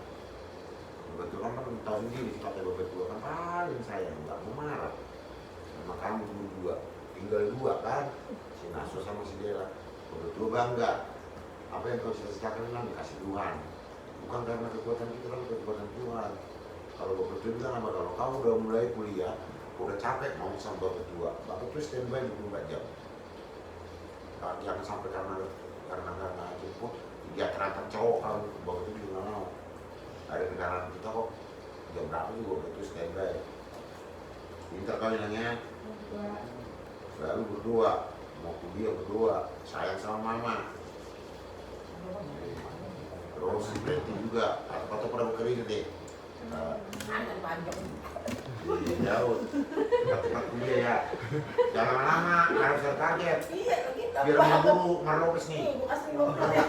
Kebetulan kan tahu sendiri si kakek bapak tua kan paling sayang, nggak mau marah sama kamu cuma dua, tinggal dua kan, si Naso sama si Dela. Bapak tua bangga, apa yang kau cita-citakan kan dikasih Tuhan, bukan karena kekuatan kita kan kekuatan Tuhan. Kalau bapak tua bilang apa, kalau kamu udah mulai kuliah, udah capek mau sama bapak tua standby 24 jam. Jangan sampai karena nggak jemput, dia terangkan cowok kan, bapak tua juga nggak mau. Ada kendaraan kita kok jam berapa juga itu standby. Pintar kau bilangnya, selalu berdua, mau kuliah berdua, sayang sama mama. Terus berarti juga atau pada bekerja deh. Angan panjang. Jauh, tempat kuliah ya. Jangan lama, harus tertarget. Iya kita. Biar buru marlopis nih. Gue kasih ngobrol ya.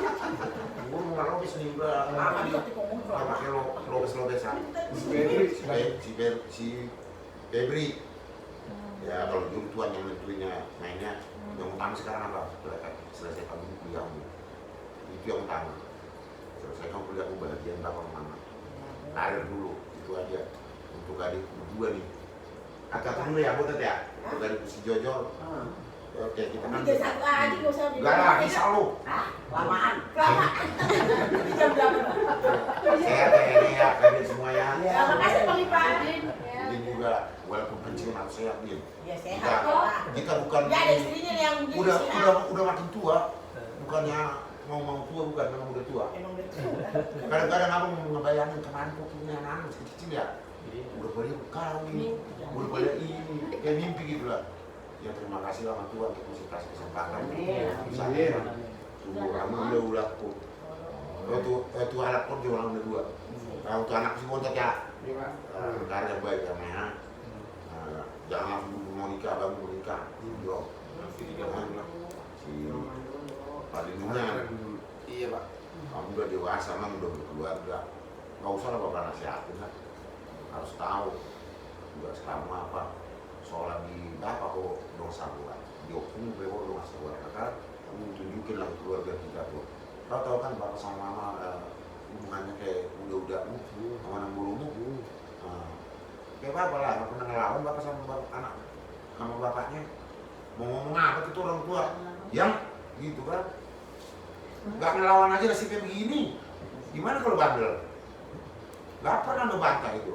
Buru marlopis nih udah lama nih. Nggak pakai lopes-lopesan. Si Febri. Ya kalau dulu tuan yang nentuinnya mainnya, yang utama sekarang apa? Selesaikan kuliahmu. Itu yang utama. Selesaikan kuliahmu bahagian bapak mama. Karir dulu, itu aja. Untuk adik berdua nih. Agak dulu ya, buat ya. Untuk adik si Jojo. Oke, kita kan. Tiga satu aja gak usah. Enggak lah, bisa lu. Lamaan. Di jam berapa? Sehat ya ini ya, kalian semua ya. Terima kasih Bang Ipar. Ini juga walaupun pensiun harus sehat Din. Ya sehat. Kita bukan Ya ada istrinya yang begini sehat. udah makin tua, bukannya mau tua bukan, memang udah tua. Emang betul. Kadang-kadang aku ngebayangin kemarin kok punya anak kecil ya, udah pada kawin, udah pada ini, kayak mimpi gitu lah. Ya terima kasih lah sama Tuhan untuk masih kasih kesempatan. Misalnya, tuh kamu udah aku. Tuh anak pun juga udah dua. Kalau tuh anak sih kontak ya. Karya baik ya Mea. Jangan langsung mau nikah, abang mau nikah. Yo, si Palingnya. Iya Pak. Kamu udah dewasa, emang udah berkeluarga. Gak usah lah bapak nasihatin lah. Harus tahu tugas kamu apa. Soalnya di bapak kok dosa buat. Di hukum bebo dosa buat. Maka kamu tunjukin lah keluarga kita tuh. Kau tahu kan bapak sama mama hubungannya kayak udah sama anak bulumu. Kayak bapak lah, gak pernah ngelawan bapak sama bapak, anak sama bapaknya. Mau ngomong apa itu orang tua? Yang gitu kan. Gak ngelawan aja nasibnya begini. Gimana kalau bandel? Gak pernah ngebantah itu.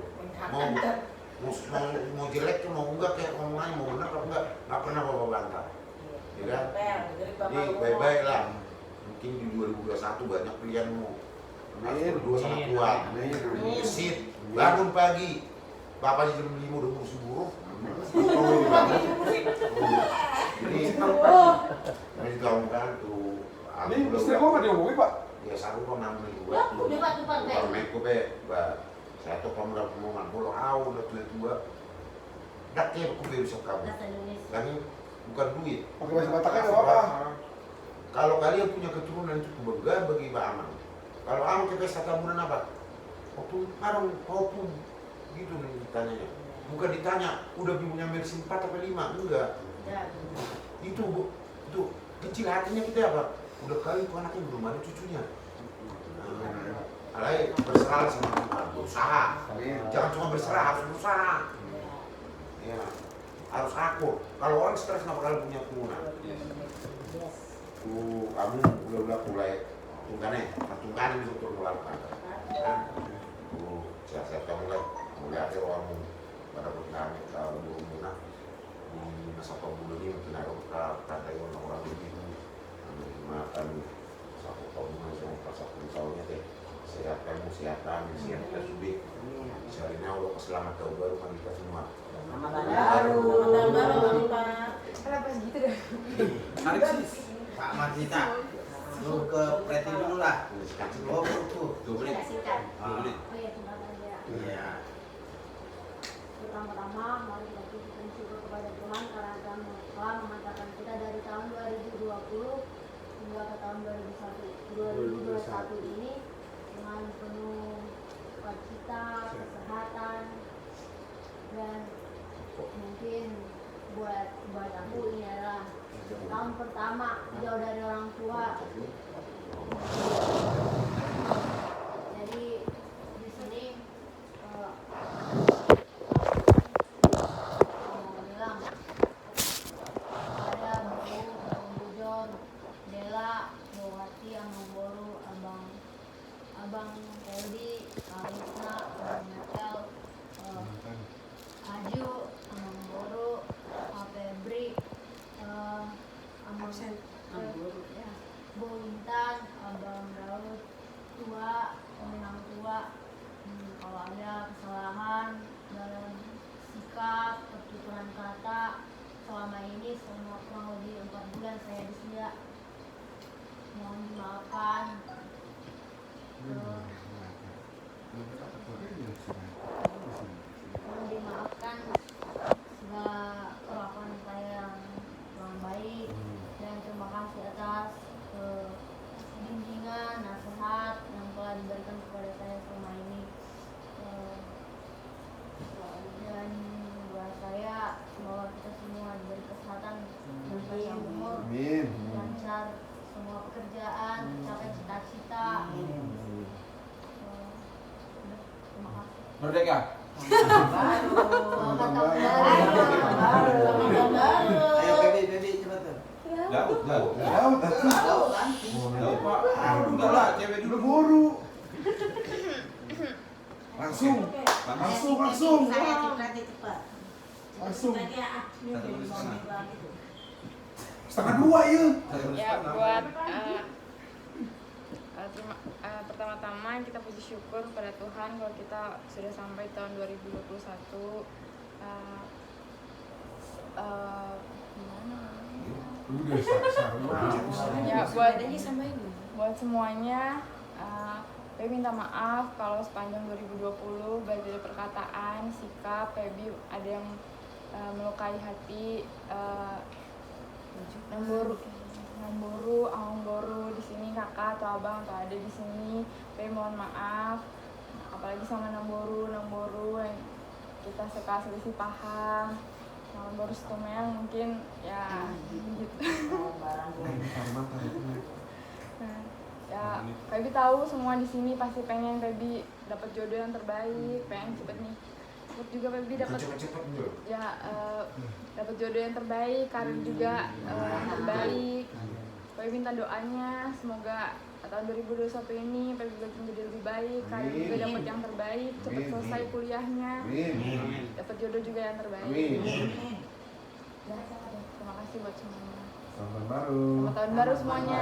Mau jelek tuh mau enggak kayak ngomongannya mau benar apa enggak, gak pernah bapak bantah. Ya kan? Jadi baik-baik lah. Mungkin di 2021 banyak pilihanmu. Harus berdua sama Tuhan. Gesit, bangun pagi. Bapaknya jam 5 udah ngurus burung. Jadi masih gaungkan tuh. Ini istri gua nggak diomongin Pak? Ya saru kok namanya gua. Waktu dia waktu pakai. Kalau naik gue, saya tuh kamu udah ngomongan bolos, udah tua. Dak ya aku bisa kamu. Bahasa Indonesia. Kami bukan duit. Pakai bahasa Bataknya nggak apa-apa. Kalau kalian punya keturunan itu bergaya bagi Mbak Aman. Kalau Aman ke pesta tamunan apa? Waktu barang pun gitu nih ditanya. Bukan ditanya, udah punya mercy 4 atau 5? Enggak. Itu kecil hatinya kita apa? Udah kali itu anaknya belum ada cucunya. Alay berserah sama Tuhan, berusaha. Jangan cuma berserah, harus berusaha. Ya, harus akur. Kalau orang stres nggak bakal punya keturunan. Kamu udah mulai tunggannya bisa turun melakukan. Siap-siap kamu mulai ada orang pada berkami kalau belum pernah di masa pembunuh ini mungkin ada kata orang begitu makan satu pembunuh sama pasal tahunnya deh siapkan siapkan subik misalnya Allah selamat tahun baru kan kita semua Selamat tahun baru Bang Ipan. Kenapa gitu dah? Tarik sih. Pak Martita, lu ke Preti dulu lah. Oh, tuh. 2 menit. Kasihkan. 2 menit. Oh iya, tenang aja. Iya. Pertama-tama mari kita pujikan syukur kepada Tuhan karena telah memancarkan kita dari tahun 2020 hingga ke tahun 2021 ini dengan penuh sukacita, kesehatan, dan mungkin buat aku ini adalah tahun pertama jauh dari orang tua. Jadi di sini mau bilang ada Bang Bujor, Dela, Bawati, Amang Boru, Abang Keldi, Alisna, Abang Metel, Aju, Amang Boru, Febri, Amang ya, Bu Intan, Abang Daud, Tua, Minang Tua. Kalau ada kesalahan dalam sikap, pertuturan kata selama ini selama kurang lebih 4 bulan saya di sini, mohon dimaafkan. Mohon dimaafkan segala kelakuan saya yang kurang baik, dan terima kasih atas bimbingan, nasihat yang telah diberikan kepada saya selama ini. Dan buat saya semoga kita semua diberi kesehatan dan panjang umur, lancar semua pekerjaan, capai cita-cita. Terima kasih. Merdeka. Selamat tahun baru. Ayo Baby cepat tuh. Daud. Daud, Pak. Enggak lah, cewek dulu. Buru. Langsung. Saya cepat cepat. Langsung. Lagi ah. Satu tulis sana. 1:30 ya. Ya buat pertama-tama kita puji syukur pada Tuhan kalau kita sudah sampai tahun 2021. Gimana? Ya buat semuanya, Pebi minta maaf kalau sepanjang 2020 baik dari perkataan, sikap, Pebi ada yang melukai hati. Namburu, Amangboru di sini kakak atau abang atau adik di sini, Pebi mohon maaf. Apalagi sama Namburu yang kita suka selisih paham. Namburu Setumel mungkin ya gitu. Nah, ya Pebi tahu semua di sini pasti pengen Pebi dapat jodoh yang terbaik, pengen cepet juga Pebi dapat ya dapat jodoh yang terbaik, karir juga yang terbaik. Pebi minta doanya semoga tahun 2021 ini Pebi menjadi lebih baik, karir juga dapat yang terbaik, cepat selesai kuliahnya, dapat jodoh juga yang terbaik. Ya, terima kasih buat semuanya. Selamat baru. Selamat tahun baru semuanya.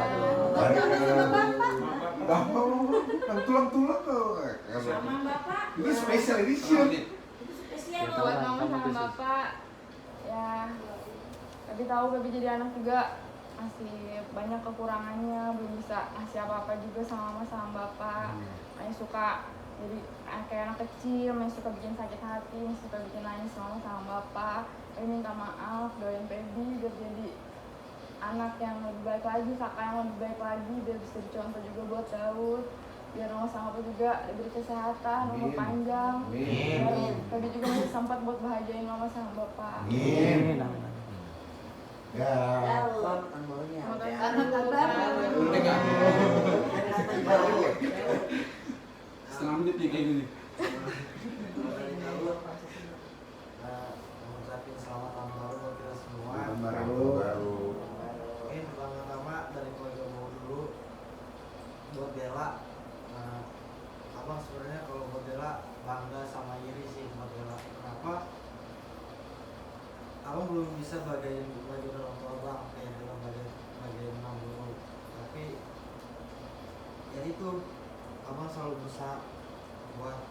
Bapak, tulang-tulang tuh. Sama Bapak. Ini special edition. Spesial Buat mama sama bapak, ya Pebi tahu Pebi jadi anak juga masih banyak kekurangannya, belum bisa ngasih apa-apa juga sama mama sama bapak. Makanya suka jadi kayak anak kecil, masih suka bikin sakit hati, masih suka bikin nangis sama bapak. Pebi minta maaf, doain Pebi biar jadi anak yang lebih baik lagi, kakak yang lebih baik lagi, biar bisa dicontoh juga buat Daud, biar mama sama bapak juga diberi kesehatan, umur panjang, biar Pebi juga masih sempat buat bahagiain mama sama bapak. Amin. Ya. Daud Amangborunya. Merdeka. Setengah menit nih kayak gini. Mengucapkan selamat tahun baru buat kita semua. Baru. Oke, pertama-tama dari keluarga mau dulu buat Dela. Abang sebenarnya kalau buat Dela bangga sama iri sih buat Dela. Kenapa? Abang belum bisa bagian orang tua abang kayak dalam bagian Namburu. Tapi ya itu abang selalu berusaha buat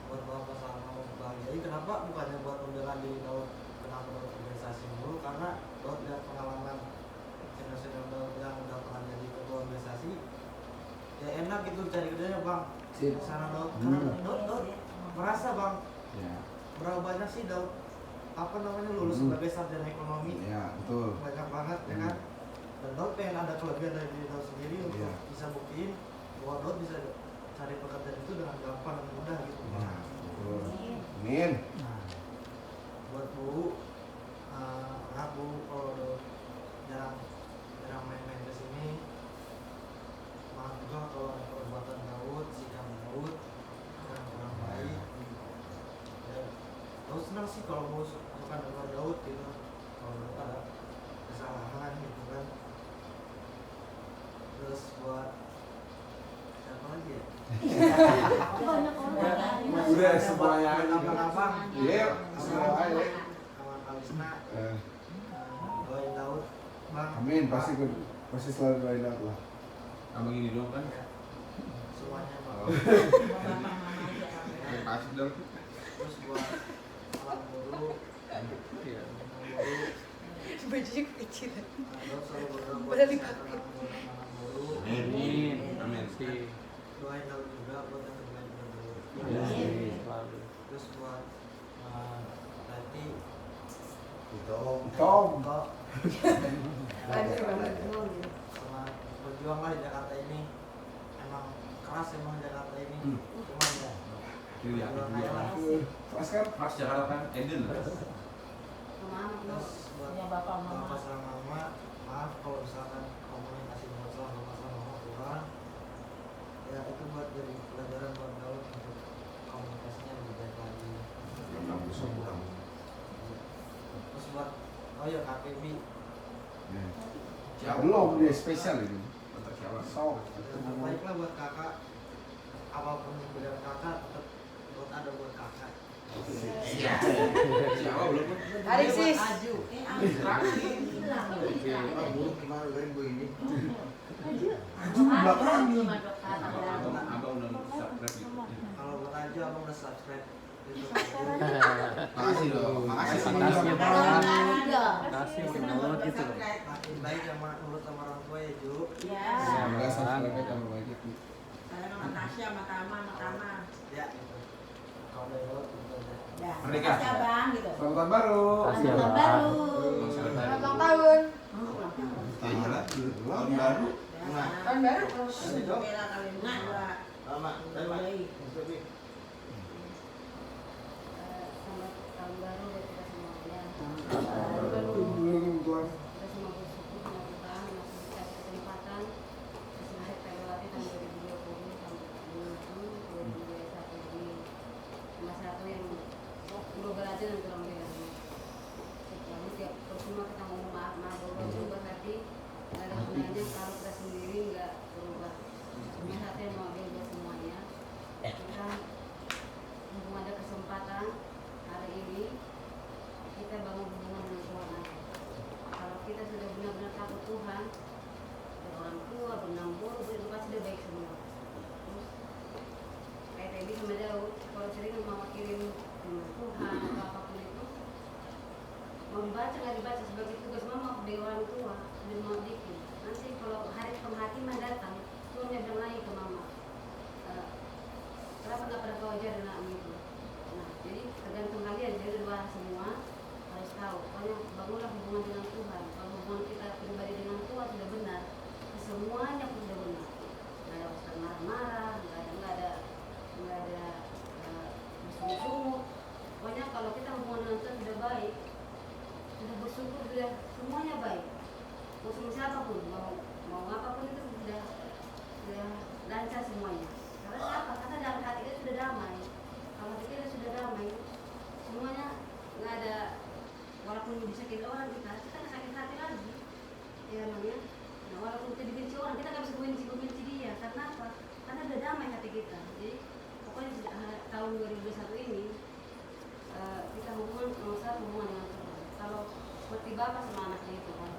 buat bapak sama bang. Jadi kenapa bukannya buat pembelaan diri Daud, kenapa Daud organisasi dulu? Karena Daud lihat pengalaman senior Daud yang udah pernah jadi ketua organisasi, ya enak gitu cari kerjanya bang. Sana Daud, karena Daud merasa bang, berapa banyak sih Daud lulus sebagai sarjana ekonomi? Ya betul. Banyak banget ya kan. Dan Daud pengen ada kelebihan dari diri Daud sendiri untuk bisa buktiin bahwa Daud bisa cari pekerjaan itu dengan gampang dan mudah gitu. Nah, betul. Amin. Nah, buat Bu, aku kalau Daud jarang main-main ke sini, maaf juga kalau ada perbuatan Daud, sikap Daud yang kurang baik. Ya, Daud senang sih kalau mau suka dengar Daud gitu, kalau Daud ada kesalahan gitu kan. Terus buat siapa lagi ya? Banyak orang. Udah semuanya aja. Abang-abang. Iya, semua aja. Kawan Alisna. Doain Daud. Bang. Amin, pasti selalu doain Daud lah. Abang ini dong kan? Semuanya bang. Kasih dong. Terus buat alam guru. Iya. Bajunya kecil. Daud selalu berdoa buat Padahal kesehatan alam guru. Amin. Amin. Doain Daud juga buat yang terbaik buat Daud. Selalu. Terus buat Tati. Tom. Kok sama berjuang lah di Jakarta ini. Emang keras emang Jakarta ini. Cuman ya berjuang aja lah. Pas kan? Mas Jakarta kan Eden. Terus buat Bapak Mama. Bapak sama Mama, maaf kalau misalkan komunikasi dengan salah Bapak sama Mama kurang. Ya itu buat jadi pelajaran buat Daud untuk komunikasinya lebih baik lagi. Terus buat KPB. Belum dia spesial itu. So. Baiklah buat kakak, apapun yang beda kakak tetap buat ada buat kakak. Siapa belum? Tarik sis. Aju. Buruk gimana dari gue ini? Abang udah subscribe gitu. Kalau buat Aju abang udah subscribe. Makasih dong. Makasih Makasih Bang. Bang. Makasih banget gitu loh. Makin baik sama nurut sama orang tua ya Ju. Ya. Semoga subscribe-nya tambah banyak nih. Saya sama Tasya sama Tama. Ya gitu. Kalau dari Daud itu aja. Ya. Merdeka. Tasya Bang gitu. Selamat tahun baru. Makasih ya Tahun Bang. baru. Selamat ulang tahun. Iya lah. Tahun baru. Tahun baru. Bela kali ini dua. Lama, Yoi. Selamat tahun baru buat kita semuanya. Belum Tuhan. Kita semua bersyukur sama Tuhan masih dikasih kesempatan masih bisa kita lewati tahun 2020 sampai menuju 2021 ini masa satu yang global aja dan kurang lebih lagi. Lalu tiap percuma kita ngomong maaf itu berarti nggak ada gunanya kalau kita sendiri nggak berubah. Cuma satu yang mau buat semuanya kita mumpung ada kesempatan hari ini kita bangun hubungan dengan Tuhan aja. Kalau kita sudah benar-benar takut Tuhan, orang tua, benambur, itu pasti udah baik semua. Terus kayak tadi sama Daud, kalau sering mama kirim dengan Tuhan atau apapun itu, membaca nggak dibaca sebagai tugas mama dari orang tua, dan mau bikin. Nanti kalau hari penghakiman datang, Tuhan dia bilang lagi ke mama, kenapa nggak pada kau ajar anakmu itu? Nah, jadi tergantung kalian, jadi dua semua harus tahu. Pokoknya bangunlah hubungan dengan Tuhan. Kalau hubungan kita pribadi dengan Tuhan sudah benar, semuanya pun sudah benar. Nggak ada urusan marah-marah, nggak ada musuh-musuh. Pokoknya kalau kita hubungan dengan Tuhan sudah baik, sudah bersyukur, sudah semuanya baik. Mau sama siapapun, mau apapun itu sudah lancar semuanya. Karena apa? Karena dalam hati kita sudah damai. Kalau hati kita sudah damai, semuanya nggak ada, walaupun disakiti orang kita nggak sakit hati lagi. Ya namanya. Nah, walaupun kita dibenci orang, kita nggak bisa benci dia. Karena apa? Karena udah damai hati kita. Jadi pokoknya tahun 2021 ini kita hubungan dengan Tuhan. Kalau seperti bapak sama anaknya itu kan,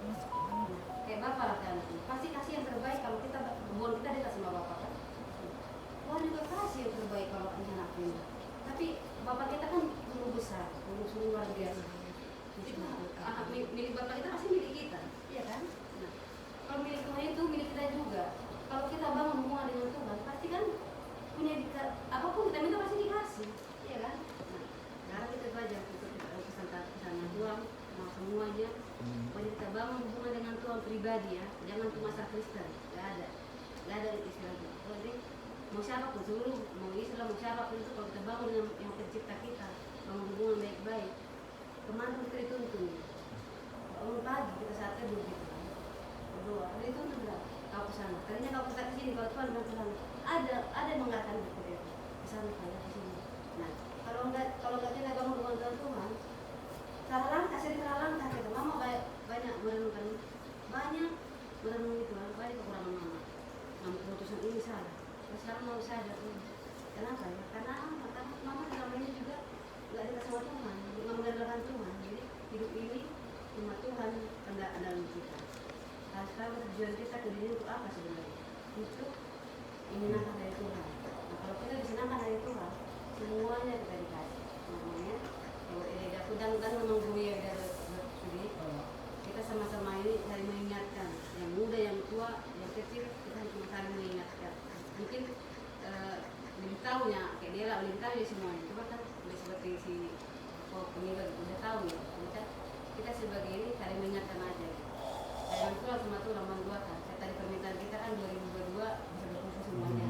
kayak bapak lah kan, pasti kasih yang terbaik kalau kita hubungan kita dekat sama bapak kan. Tuhan juga kasih yang terbaik kalau anaknya. Tapi istilahnya. Jadi mau siapa pun suruh, mau Islam, mau siapa pun itu kalau kita bangun dengan yang pencipta kita, bangun hubungan baik-baik, kemana kita dituntun. Bangun pagi kita saat teduh gitu kan, berdoa, dituntun lah kau ke sana. Tadinya kau ke sini, kalau Tuhan bilang ke sana, ada yang mengatakan gitu dia, ke sana kayak ke sini. Nah, kalau enggak kita bangun hubungan dengan Tuhan, salah langkah gitu. Mama banyak merenungkan, banyak merenung itu, banyak kekurangan mama. Keputusan ini salah. Terus sekarang mau sadar, kenapa ya? Karena mama selama ini juga nggak dekat sama Tuhan, nggak mengandalkan Tuhan. Jadi hidup ini cuma Tuhan dalam kita. Nah, sekarang tujuan kita ke dunia untuk apa sebenarnya? Untuk menyenangkan dari Tuhan. Nah, kalau kita disenangkan dari Tuhan, semuanya kita dikasih. Namanya, kalau dan memang dunia dari sudi, kita sama-sama ini saling mengingatkan. Yang muda, yang tua, yang kecil, kita cuma saling mengingatkan. Mungkin lebih tahunya kayak dia lah, lebih tahu ya semuanya. Cuma kan seperti si pengibar udah tahu ya. Kita sebagai ini saling mengingatkan aja. Yang tua sama tuh lama dua kan. Saya tadi permintaan kita kan 2022 bisa berkumpul semuanya.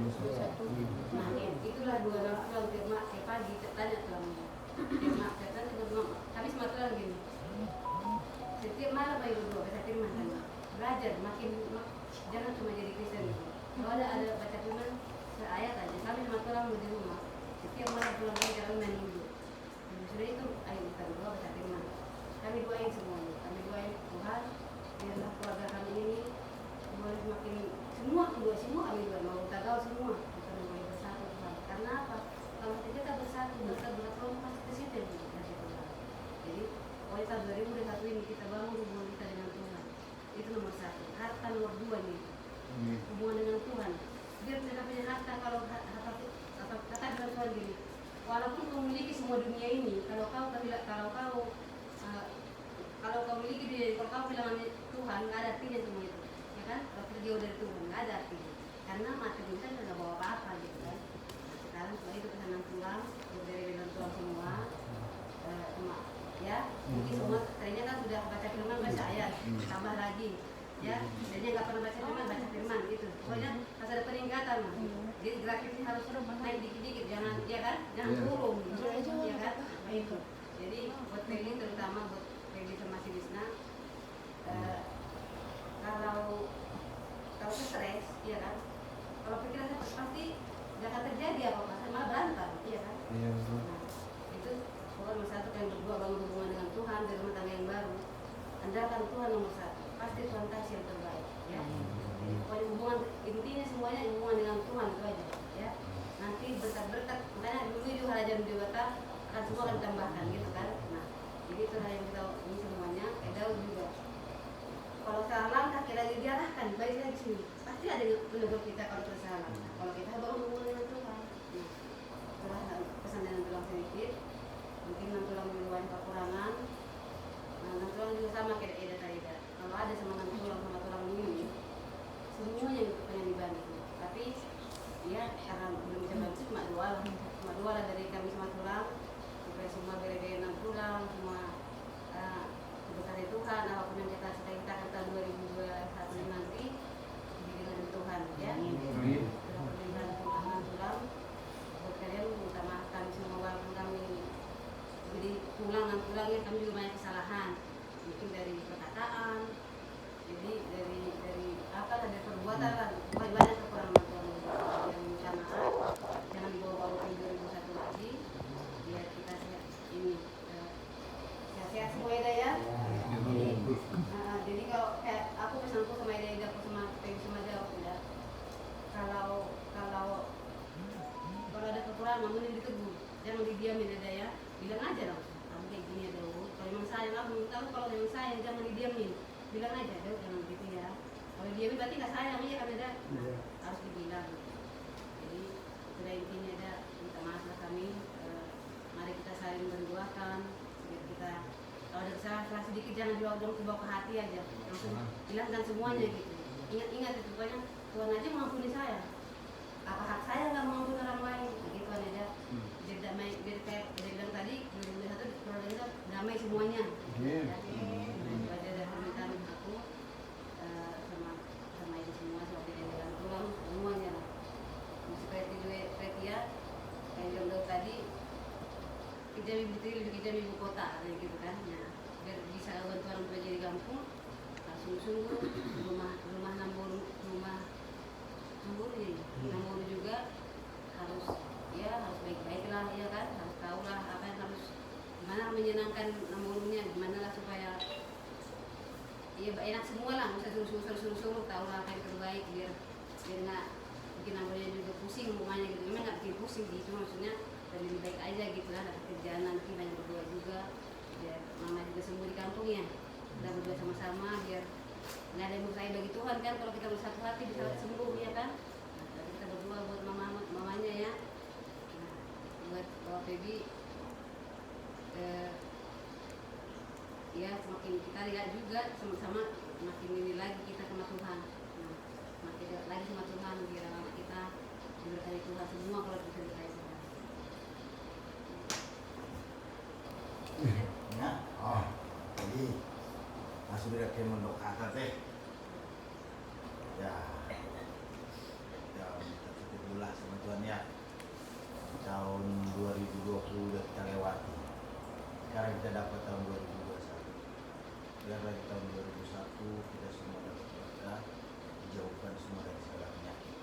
Nah itulah 2 orang pulang ke mak kayak pagi tanya ke mak. Mak kata kami sematuran gini. Setiap malam bayi berdua baca firman kan. Belajar makin jangan cuma jadi Kristen. Kalau ada baca firman seayat aja. Kami sematuran di rumah. Setiap malam pulang kerja kami main dulu. Sudah itu ayo kita berdua baca firman. Kami doain semuanya. Kami doain Tuhan biarlah keluarga kami ini boleh semakin semua kami doain mau tagaw semua kita boleh bersatu Tuhan. Karena apa? Kalau kita bersatu berkelompok pasti ke situ kasih Tuhan. Jadi oleh tahun 2021 ini kita bangun hubungan kita dengan Tuhan. Itu nomor 1. Harta nomor 2 nih. Hubungan dengan Tuhan. Biar kita punya harta kalau kata dengan Tuhan gini. Walaupun kau memiliki semua dunia ini, kalau kau miliki dunia, kalau kau bilang Tuhan, nggak ada artinya semua itu, ya kan? Kalau kita jauh dari Tuhan, nggak ada artinya. Karena mati kita nggak bawa apa-apa gitu kan. Nah, sekarang setelah itu pesanan pulang, dari dengan Tuhan semua, cuma ya mungkin semua tadinya kan sudah baca firman baca ayat, tambah lagi, ya. Tadinya nggak pernah baca firman gitu. Pokoknya harus ada peningkatan. Jadi grafiknya harus naik dikit-dikit, jangan ya kan, jangan turun, ya kan? Nah, itu. Jadi buat Feli terutama buat Feli sama si Bisna, kalau stres, ya kan? Kalau pikirannya pasti nggak akan terjadi apa-apa, malah berantem, ya kan? Nah, itu pokoknya nomor 1 yang berdua bangun hubungan dengan Tuhan dari rumah tangga yang baru. Andalkan Tuhan nomor 1, pasti Tuhan kasih yang terbaik, ya. Jadi pokoknya hubungan intinya semuanya hubungan dengan Tuhan itu aja, ya. Nanti berkat-berkat, makanya dulu itu halajan dewata akan semua akan ditambahkan gitu kan. Nah, jadi itu yang kita ini semuanya. Daud juga. Kalau salah langkah kita diarahkan baik lagi sini. Pasti ada yang menegur kita kalau tersalah. Kalau kita bangun hubungan dengan Tuhan. Nah, setelah pesan dengan tulang sedikit, mungkin tulang duluan kekurangan. Nah, tulang juga sama kayak Eda tadi. Kalau ada sama tulang ini, semuanya itu pengen dibantu. Tapi ya karena belum bisa bantu cuma dua lah dari kami sama tulang supaya semua gara-gara tulang semua berkati Tuhan apapun yang kita cita-citakan tahun 2021 nanti dengan Tuhan ya. Permintaan tulang buat kalian minta maaf kami semua walaupun kami jadi tulangnya kami juga banyak kesalahan mungkin dari perkataan jadi dari perbuatan lah banyak kekurangan yang minta maaf jangan dibawa-bawa ke 2021 lagi biar kita ini sehat-sehat semua ya. Jadi kalau kayak aku pesanku sama Ida aku sama Peggy sama Jauh ya kalau ada kekurangan namun ditegur jangan didiamin ada ya bilang aja dong kamu kayak gini ya dong kalau memang sayang kamu tahu kalau memang sayang jangan didiamin bilang aja dong jangan gitu ya kalau diamin berarti nggak sayang ya kan ada harus dibilang jadi sudah intinya ada minta maaf lah kami mari kita saling berdoakan biar kita kalau ada kesalahan sedikit jangan dibawa ke hati aja langsung hilangkan semuanya gitu ingat itu pokoknya Tuhan aja mengampuni saya apa hak saya nggak mengampuni orang lain gitu aja biar damai biar kayak bilang tadi 2021 keluarga damai semuanya itu aja dari permintaan aku sama itu semua seperti yang bilang tulang semuanya lebih betul lebih kejam ibu kota kayak gitu kan. Nah, biar bisa bantu orang tua jadi kampung, sungguh-sungguh rumah Namburu juga harus baik-baik lah ya kan, harus tahu lah apa yang harus gimana menyenangkan Namburunya, gimana lah supaya ya enak semua lah, nggak usah suruh tahu lah apa yang terbaik biar nggak bikin Namburunya juga pusing rumahnya gitu. Memang nggak bikin pusing sih, cuma maksudnya lebih baik aja gitu lah, dapat kerjaan nanti banyak berdua juga, biar mama juga sembuh di kampung ya, kita berdua sama-sama biar nggak ada yang mustahil bagi Tuhan kan, kalau kita bersatu hati bisa sembuh ya kan. Nah, kita berdua buat mamanya ya, nah, buat Bapak Febi ya semakin kita lihat juga sama-sama makin ini lagi kita sama Tuhan. Nah, makin dekat lagi sama Tuhan biar anak kita diberkati Tuhan semua kalau bisa diberkati Tuhan. Ya, jadi masih tidak kemen doakan teh. Ya, kita cukup dulu sama Tuhan ya. Tahun 2020 udah kita lewati. Sekarang kita dapat tahun 2021. Biarlah di tahun 2001 kita semua dapat berkah, dijauhkan semua dari segala penyakit.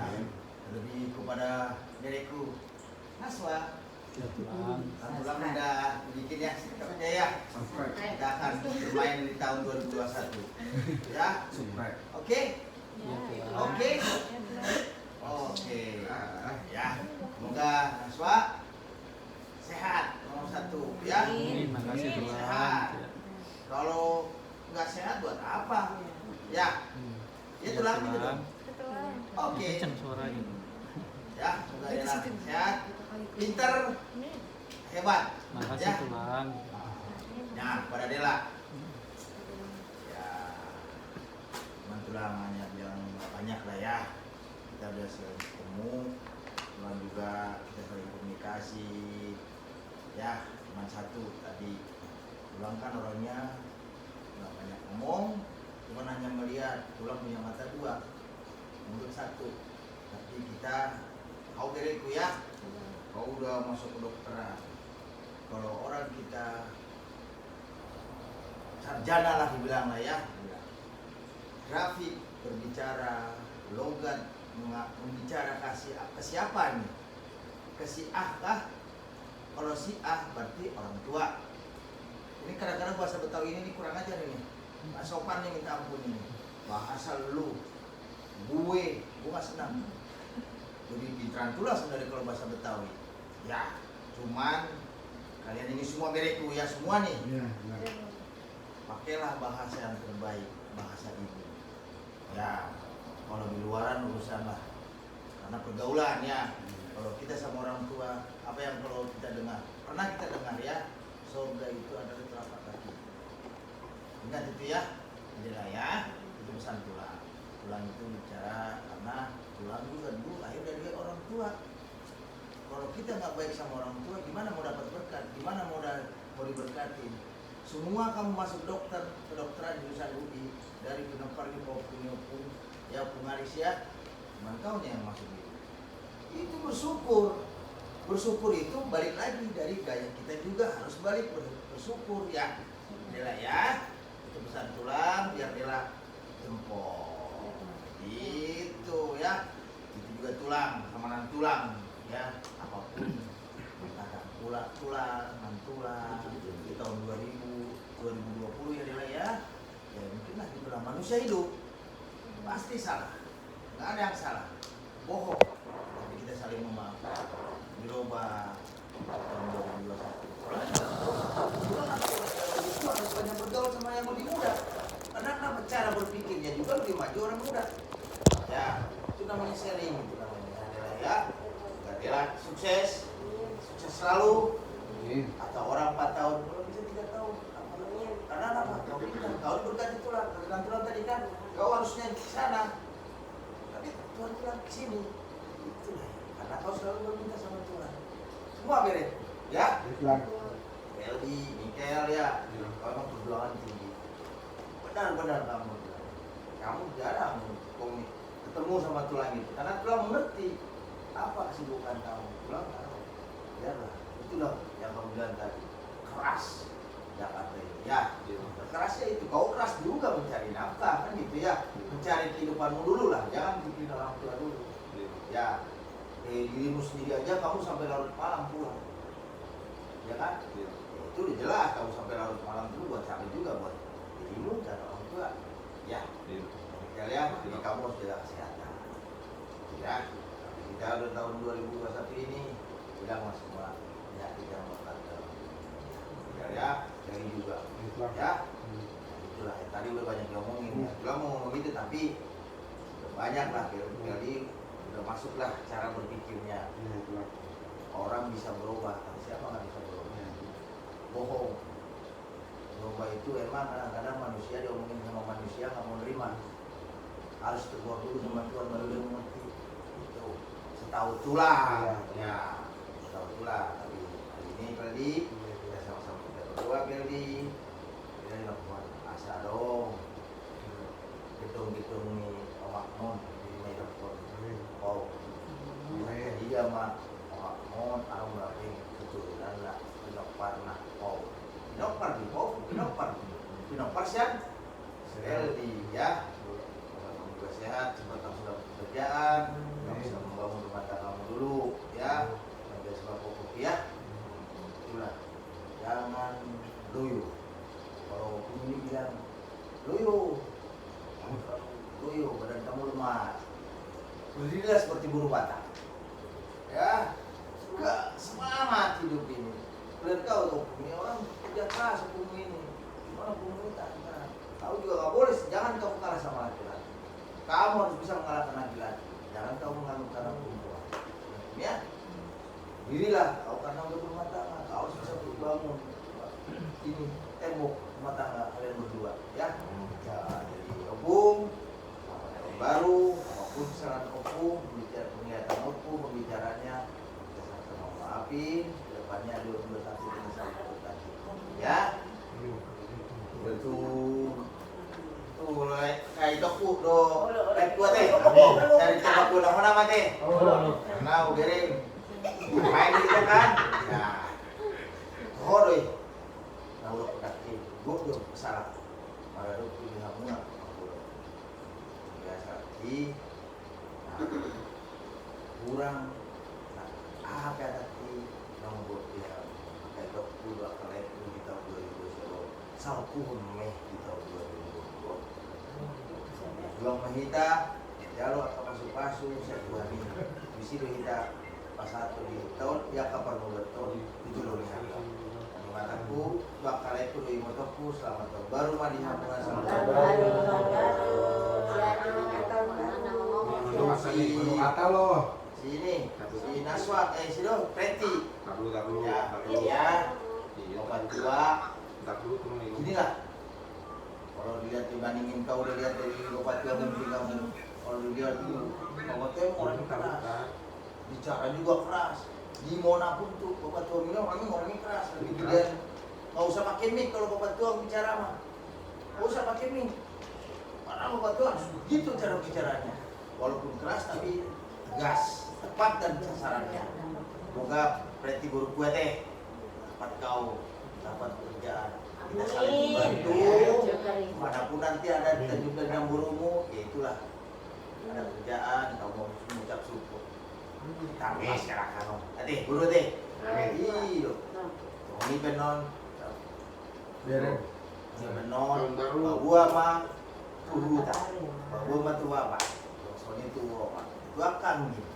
Amin. Lebih kepada diriku, Naswa. Ya Tuhan. Tulang udah bikin ya, aja ya. Kita akan bermain di tahun 2021. Ya, oke? Oke? Oke. Ya, semoga Naswa sehat nomor 1 ya. Makasih Tuhan. Sehat. Kalau nggak sehat buat apa? Ya. Itu lah gitu dong. Oke. Kencang suaranya. Ya, semoga dia sehat, pinter, hebat. Makasih Ya. Tuhan. Nah, pada Dela. Ya, teman tulang hanya yang banyak lah ya. Kita udah sering ketemu, teman juga kita sering komunikasi. Ya, cuma satu tadi. Tulang kan orangnya nggak banyak ngomong, cuma hanya melihat. Tulang punya mata 2, mulut 1. Tapi kita, kau beriku ya, kau udah masuk ke dokteran. Kalau orang kita sarjana lah dibilang lah ya, grafik berbicara, logat membicara kasih ke siapa nih? Ke si Ah kah? Kalau si Ah berarti orang tua. Ini kadang-kadang bahasa Betawi ini kurang ajar ini. Nggak sopan nih, minta ampun ini. Bahasa lu, gue nggak senang. Jadi ditarantula sebenarnya kalau bahasa Betawi. Ya, cuman kalian ini semua bereku ya semua nih. Pakailah bahasa yang terbaik, bahasa ibu. Ya, kalau di luaran urusan lah. Karena pergaulan ya. Kalau kita sama orang tua, apa yang kalau kita dengar? Pernah kita dengar ya, surga itu ada di telapak kaki. Ingat itu ya, adalah ya, itu pesan tulang. Tulang itu bicara karena tulang juga dulu lahir dari orang tua. Kalau kita nggak baik sama orang tua, gimana mau dapat berkat? Gimana mau diberkati? Semua kamu masuk dokter, kedokteran jurusan UI dari Penempar maupun ya Pungaris ya, cuman kau nih yang masuk itu bersyukur. Bersyukur itu balik lagi dari gaya kita juga harus balik bersyukur ya. Adalah ya, itu pesan tulang biar dia jempol. Itu ya, itu juga tulang, samaran tulang ya, apapun katakan tulang, mantulang di tahun 2020 ya adalah ya, ya mungkin lah itulah manusia hidup pasti salah, nggak ada yang salah, bohong, tapi kita saling memaafkan, dirubah tahun 2021. Itu harus banyak bergaul sama yang lebih muda, karena cara berpikirnya juga lebih maju orang muda. Ya, itu namanya sharing, itu namanya adalah ya. Adalah sukses selalu. Atau orang 4 tahun, kalau bisa 3 tahun. Karena apa? Kau bilang, kau berganti tulang. Berganti tulang tadi kan, kau harusnya di sana. Tapi Tuhan bilang ke sini. Itulah. Karena kau selalu berminta sama Tuhan. Semua beres, ya? Eli, Mikael ya. Kau emang perjuangan tinggi. Benar-benar kamu. Kamu jarang ketemu sama tulang itu. Karena tulang mengerti apa kesibukan kamu. Tulang tahu. Biarlah. itulah yang kamu bilang tadi, keras Jakarta ini. Ya, kerasnya itu, kau keras juga mencari nafkah kan gitu ya, mencari kehidupanmu dulu lah, jangan bikin orang tua dulu. Ya, dirimu sendiri aja kamu sampai larut malam pulang, ya kan? Itu udah jelas, kamu sampai larut malam dulu buat siapa juga, buat dirimu dan orang tua. Ya, kalian, jadi kamu harus jaga kesehatan. Ya, kita udah tahun 2021 ini udah masuk semua penyakit yang bakal ya, dari juga. Ya, itulah tadi udah banyak diomongin. Ya, itulah mau ngomong gitu tapi banyak lah kali udah masuklah cara berpikirnya. Orang bisa berubah, tapi siapa nggak bisa berubah? Bohong. Berubah itu emang kadang-kadang manusia diomongin sama manusia nggak mau nerima. Harus tegur dulu sama Tuhan baru dia mengerti. Itu setahu itulah. Ya, setahu itulah. Tapi hari ini Peldi kita sama-sama kita berdoa Peldi. Kita dilakukan asa dong. Hitung-hitung nih omak non di meja pon. Oh, dia mah omak non arang berarti keturunan lah. Pinokpar nak oh. Pinokpar di oh, pinokpar sian. Peldi ya. Sehat, cepat kamu sudah pekerjaan, kamu bisa membangun rumah tangga kamu dulu, ya, sampai sebab pokok ya, itulah, jangan loyo. Kalau ini bilang loyo, kamu loyo, badan kamu lemah, berdirilah seperti buru bata, ya, suka semangat hidup ini. Lihat kau tuh, ini orang kerja keras hukum ini, gimana hukum ini tak? Kau juga nggak boleh, jangan kamu kalah sama laki-laki. Kamu harus bisa mengalahkan laki-laki. Jangan kau mengambil karena perempuan. Ya, dirilah kau karena udah berumah tangga. Kau harus bisa berbangun ini tembok rumah tangga kalian berdua. Ya, jadi opung, tahun baru, apapun kesalahan opung, penglihatan opung, pembicaranya kita sama-sama maafin. Kedepannya 2021 dengan saling berkati. Ya, betul. Kayak toku do, kayak tua teh. Cari tempat tua nama teh. Nah, ugerin. Main gitu kan? Nah, hodoi. Nah, udah pedaki. Gue udah salah. Malah do pilih hamuna. Biasa di. Kurang. Nah, apa tadi? Yang buat dia kayak toku do kalek di tahun 2020. Salku meh di tahun 2020. Juang mahita, jalo atau pasu-pasu, saya tuani. Bisi do hita pasatu di tahun, ya kapan mau tahun 7 hari. Mataku, bakal itu di motoku selamat tahun baru mah di hubungan sama tahun baru. Belum kata loh. Sini, si Naswa, si lo, Preti. Tak dulu. Ya, ini ya. Obat tua. Gini lah. Kalau dilihat dibandingin kau udah lihat dari obat tua mimpi kamu, kalau dilihat dulu obat tua orangnya keras, bicara juga keras. Di mana pun tuh obat tua ini orangnya keras. Lebih gedean, nggak usah pakai mic kalau obat tua bicara mah, nggak usah pakai mic. Karena obat tua gitu cara bicaranya, walaupun keras tapi tegas, tepat dan sasarannya. Semoga Preti guru gue teh dapat kau dapat pekerjaan. Kita saling membantu, manapun nanti ada terjun dalam burumu, ya itulah ada kerjaan, kamu harus mengucap syukur. Kami sekarang kamu, nanti guru deh, iyo, ini benon, ini benon, bahwa mah tuh tak, bahwa mah tuh apa, soalnya tuh apa, itu akan gitu.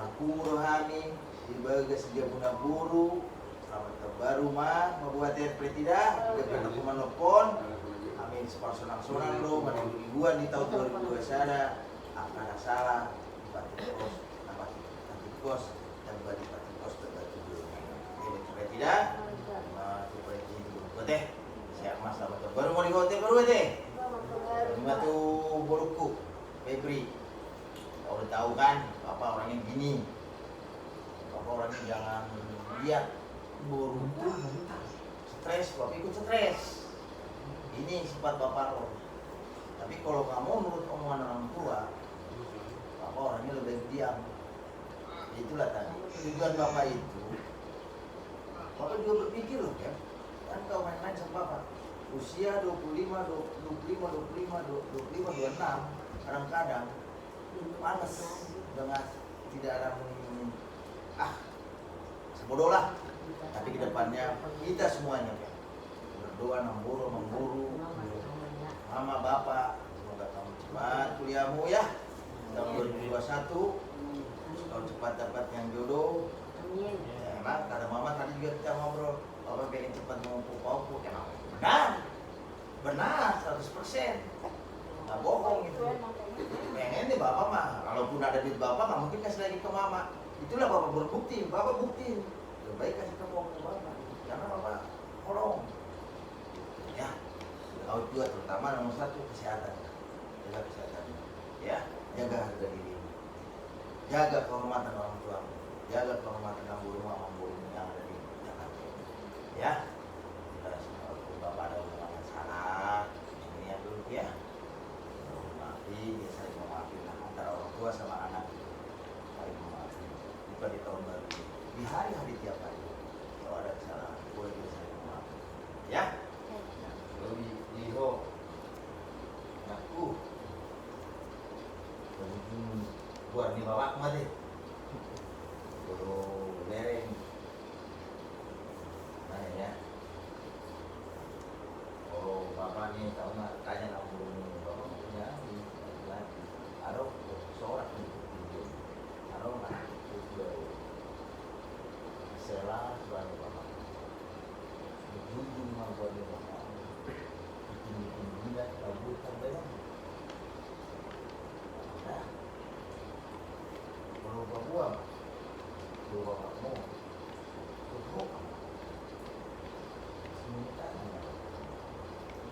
Aku rohani, sebagai sedia bunda buru. Selamat tahun baru mah, membuat TNP tidak, juga pernah kumanopon. Amin sepanjang lo, menuju ribuan di tahun 2021 ada. Apa ada salah? Batik kos, dan batik kos berbatu dulu. Ini sampai tidak, coba itu teh. Siap mas, selamat tahun baru mau di hotel baru teh. Lima tuh boluku, Febri. Kau udah tahu kan, apa orangnya gini. Apa orangnya jangan lihat. Buru stres, bapak ikut stres. Ini sifat bapak lo. Tapi kalau kamu menurut omongan orang tua, bapak orangnya lebih diam. Itulah tadi tujuan bapak itu Bapak juga berpikir loh kan. Kan kau main-main sama bapak. Usia 25, 26, kadang-kadang males dengan tidak ada sebodoh lah. Tapi kedepannya kita semuanya kan berdoa memburu mama bapak, semoga kamu cepat kuliahmu ya tahun 2021, tahun cepat dapat yang jodoh. Ya, emang kata mama tadi juga kita ngobrol, bapak pengen cepat mengumpul emang benar 100%, nggak bohong itu. Pengen nih bapak mah, kalaupun ada duit bapak nggak mungkin kasih lagi ke mama. Itulah bapak berbukti, bapak bukti. Lebih baik kasih ke bapak, karena bapak tolong. Ya, laut juga terutama nomor 1 kesehatan, jaga kesehatan. Ya, jaga harga diri, jaga kehormatan orang tua, jaga kehormatan guru-guru yang ada di Jakarta. Ya, kalau bapak ada hubungan salah, ini ya dulu ya. Maafin, ya saling memaafin antara orang tua sama anak. Saling memaafin. Bukan di tahun baru, di hari-hari tiap hari. Kalau ada kesalahan, boleh kita saling memaafin. Ya. Liho, aku buat di bawah mati. Dulu bereng. Nah ya. Oh bapak nih tahu nggak? Tanya namun bapak punya lagi. Ada seorang video. Ada mana video. Selah sebagai bapak. Jujur mampu dia bapak. Tidak kabur sampai nah, kalau Papua, kalau bapakmu, tutup, sembunyikan,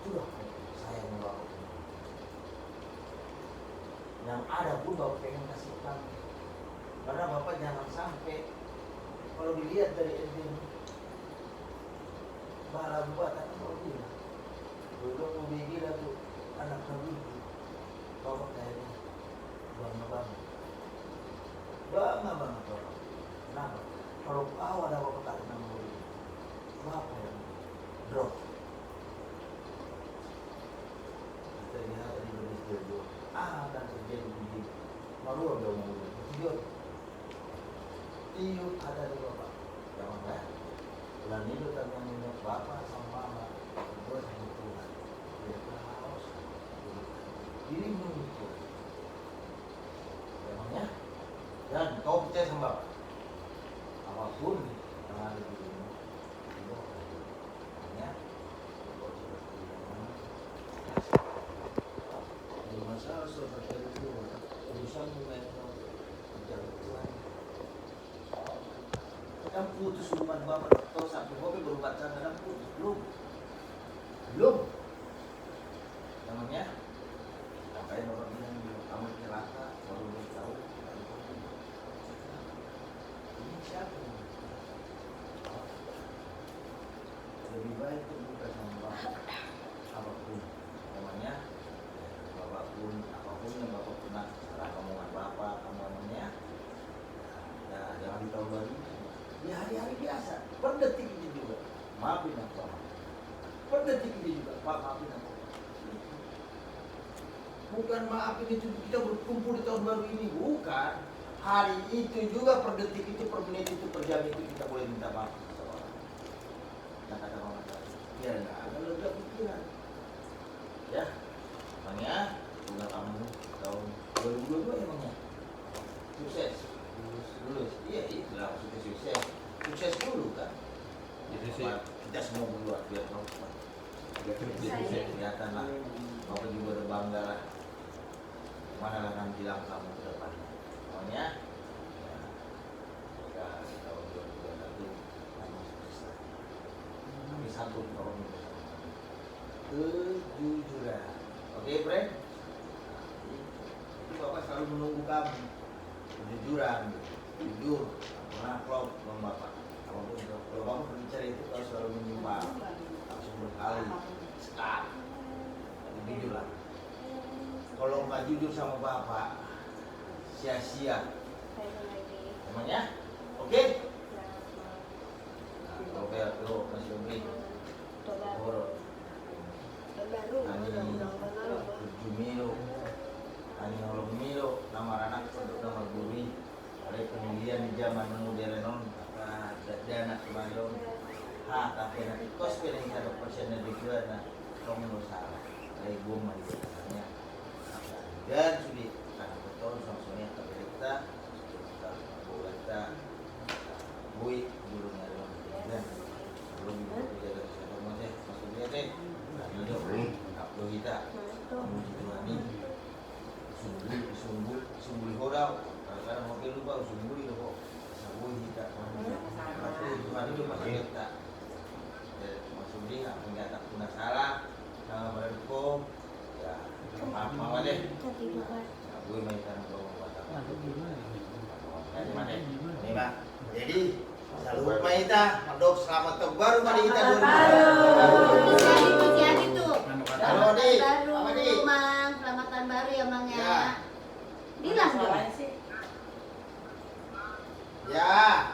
sudah saya membawa. Yang ada pun bapak pengen kasih kamu, karena bapak jangan sampai kalau dilihat dari SD, bala buatan kalau dia. Dulu mau gila tuh anak kami bapak kayaknya bangga banget bapak. Kenapa? Kalau kau ada bapak tak kenal murid, bapak yang drop. Kita lihat tadi beristirahat dan terjadi begini. Malu ada murid, tiup ada di bapak. Jangan kan? Bulan itu kami yang minyak bapak sama mama, berdua sama Tuhan. Dirimu itu memangnya dan kau percaya sama bapak apapun yang ada di dirimu hanya ada masalah seperti itu urusan mulai mencari Tuhan kadang putus hubungan bapak atau sampai bapak berubah kadang putus belum namanya kayak bapak bilang kamu celaka baru tahu ini siapa lebih baik terbuka sama bapak apapun namanya apapun yang bapak pernah salah omongan bapak kamu namanya ya jangan di tahun baru di hari-hari biasa per detik ini juga maafin aku per detik ini juga pak maafin aku. Bukan maafin itu kita berkumpul di tahun baru ini, bukan. Hari itu juga per detik itu, per menit itu, per jam itu kita boleh minta maaf sama orang. Kata mama tadi, biar nggak ada lega pikiran. Ya, makanya udah kamu tahun 2022 emangnya sukses, lulus. Iya, itulah maksudnya sukses. Sukses dulu kan. Jadi kita semua berdua biar tahu. Kelihatan lah, bapak juga udah bangga lah. Mana akan bilang kamu ke depannya. Pokoknya ya, kita tahun 2021 kamu sukses. Kami sanggup kalau minta kejujuran. Oke, friend? Itu bapak selalu menunggu kamu. Kejujuran, jujur, pernah klop sama bapak. Kalau kamu berbicara itu kau selalu menyimpang, langsung berkali, sekali. Tapi jujur lah. Kalau nggak jujur sama bapak, sia-sia. Emangnya? Oke? Nah, kalau kayak Yo, Mas Yomi. Horo. Ani Jumilo. Ani Holomilo. Nama anak untuk nama guri. Ada pemilihan di zaman modern non. Ada anak kemarin. Tapi nanti kos pilih kita persen dari dua. Nah, kamu salah. Dari gua mah ditanya. Dan sudah karena betul langsungnya kita bui burungnya dan belum jaga kesehatan mas maksudnya deh hidup upload kita menjalani sungguh hodau karena mobil lupa sungguh itu kok sungguh kita tapi Tuhan itu masih kita maksudnya enggak tak guna salah sama berhukum ya maaf deh gue main karena jadi salut Maita, Dok selamat tahun baru mari kita Jadi tuh. Halo Di, Baru, apa Di? Mang, selamat tahun baru ya Mang ya. Ya. Bilang dong. sih. Ya,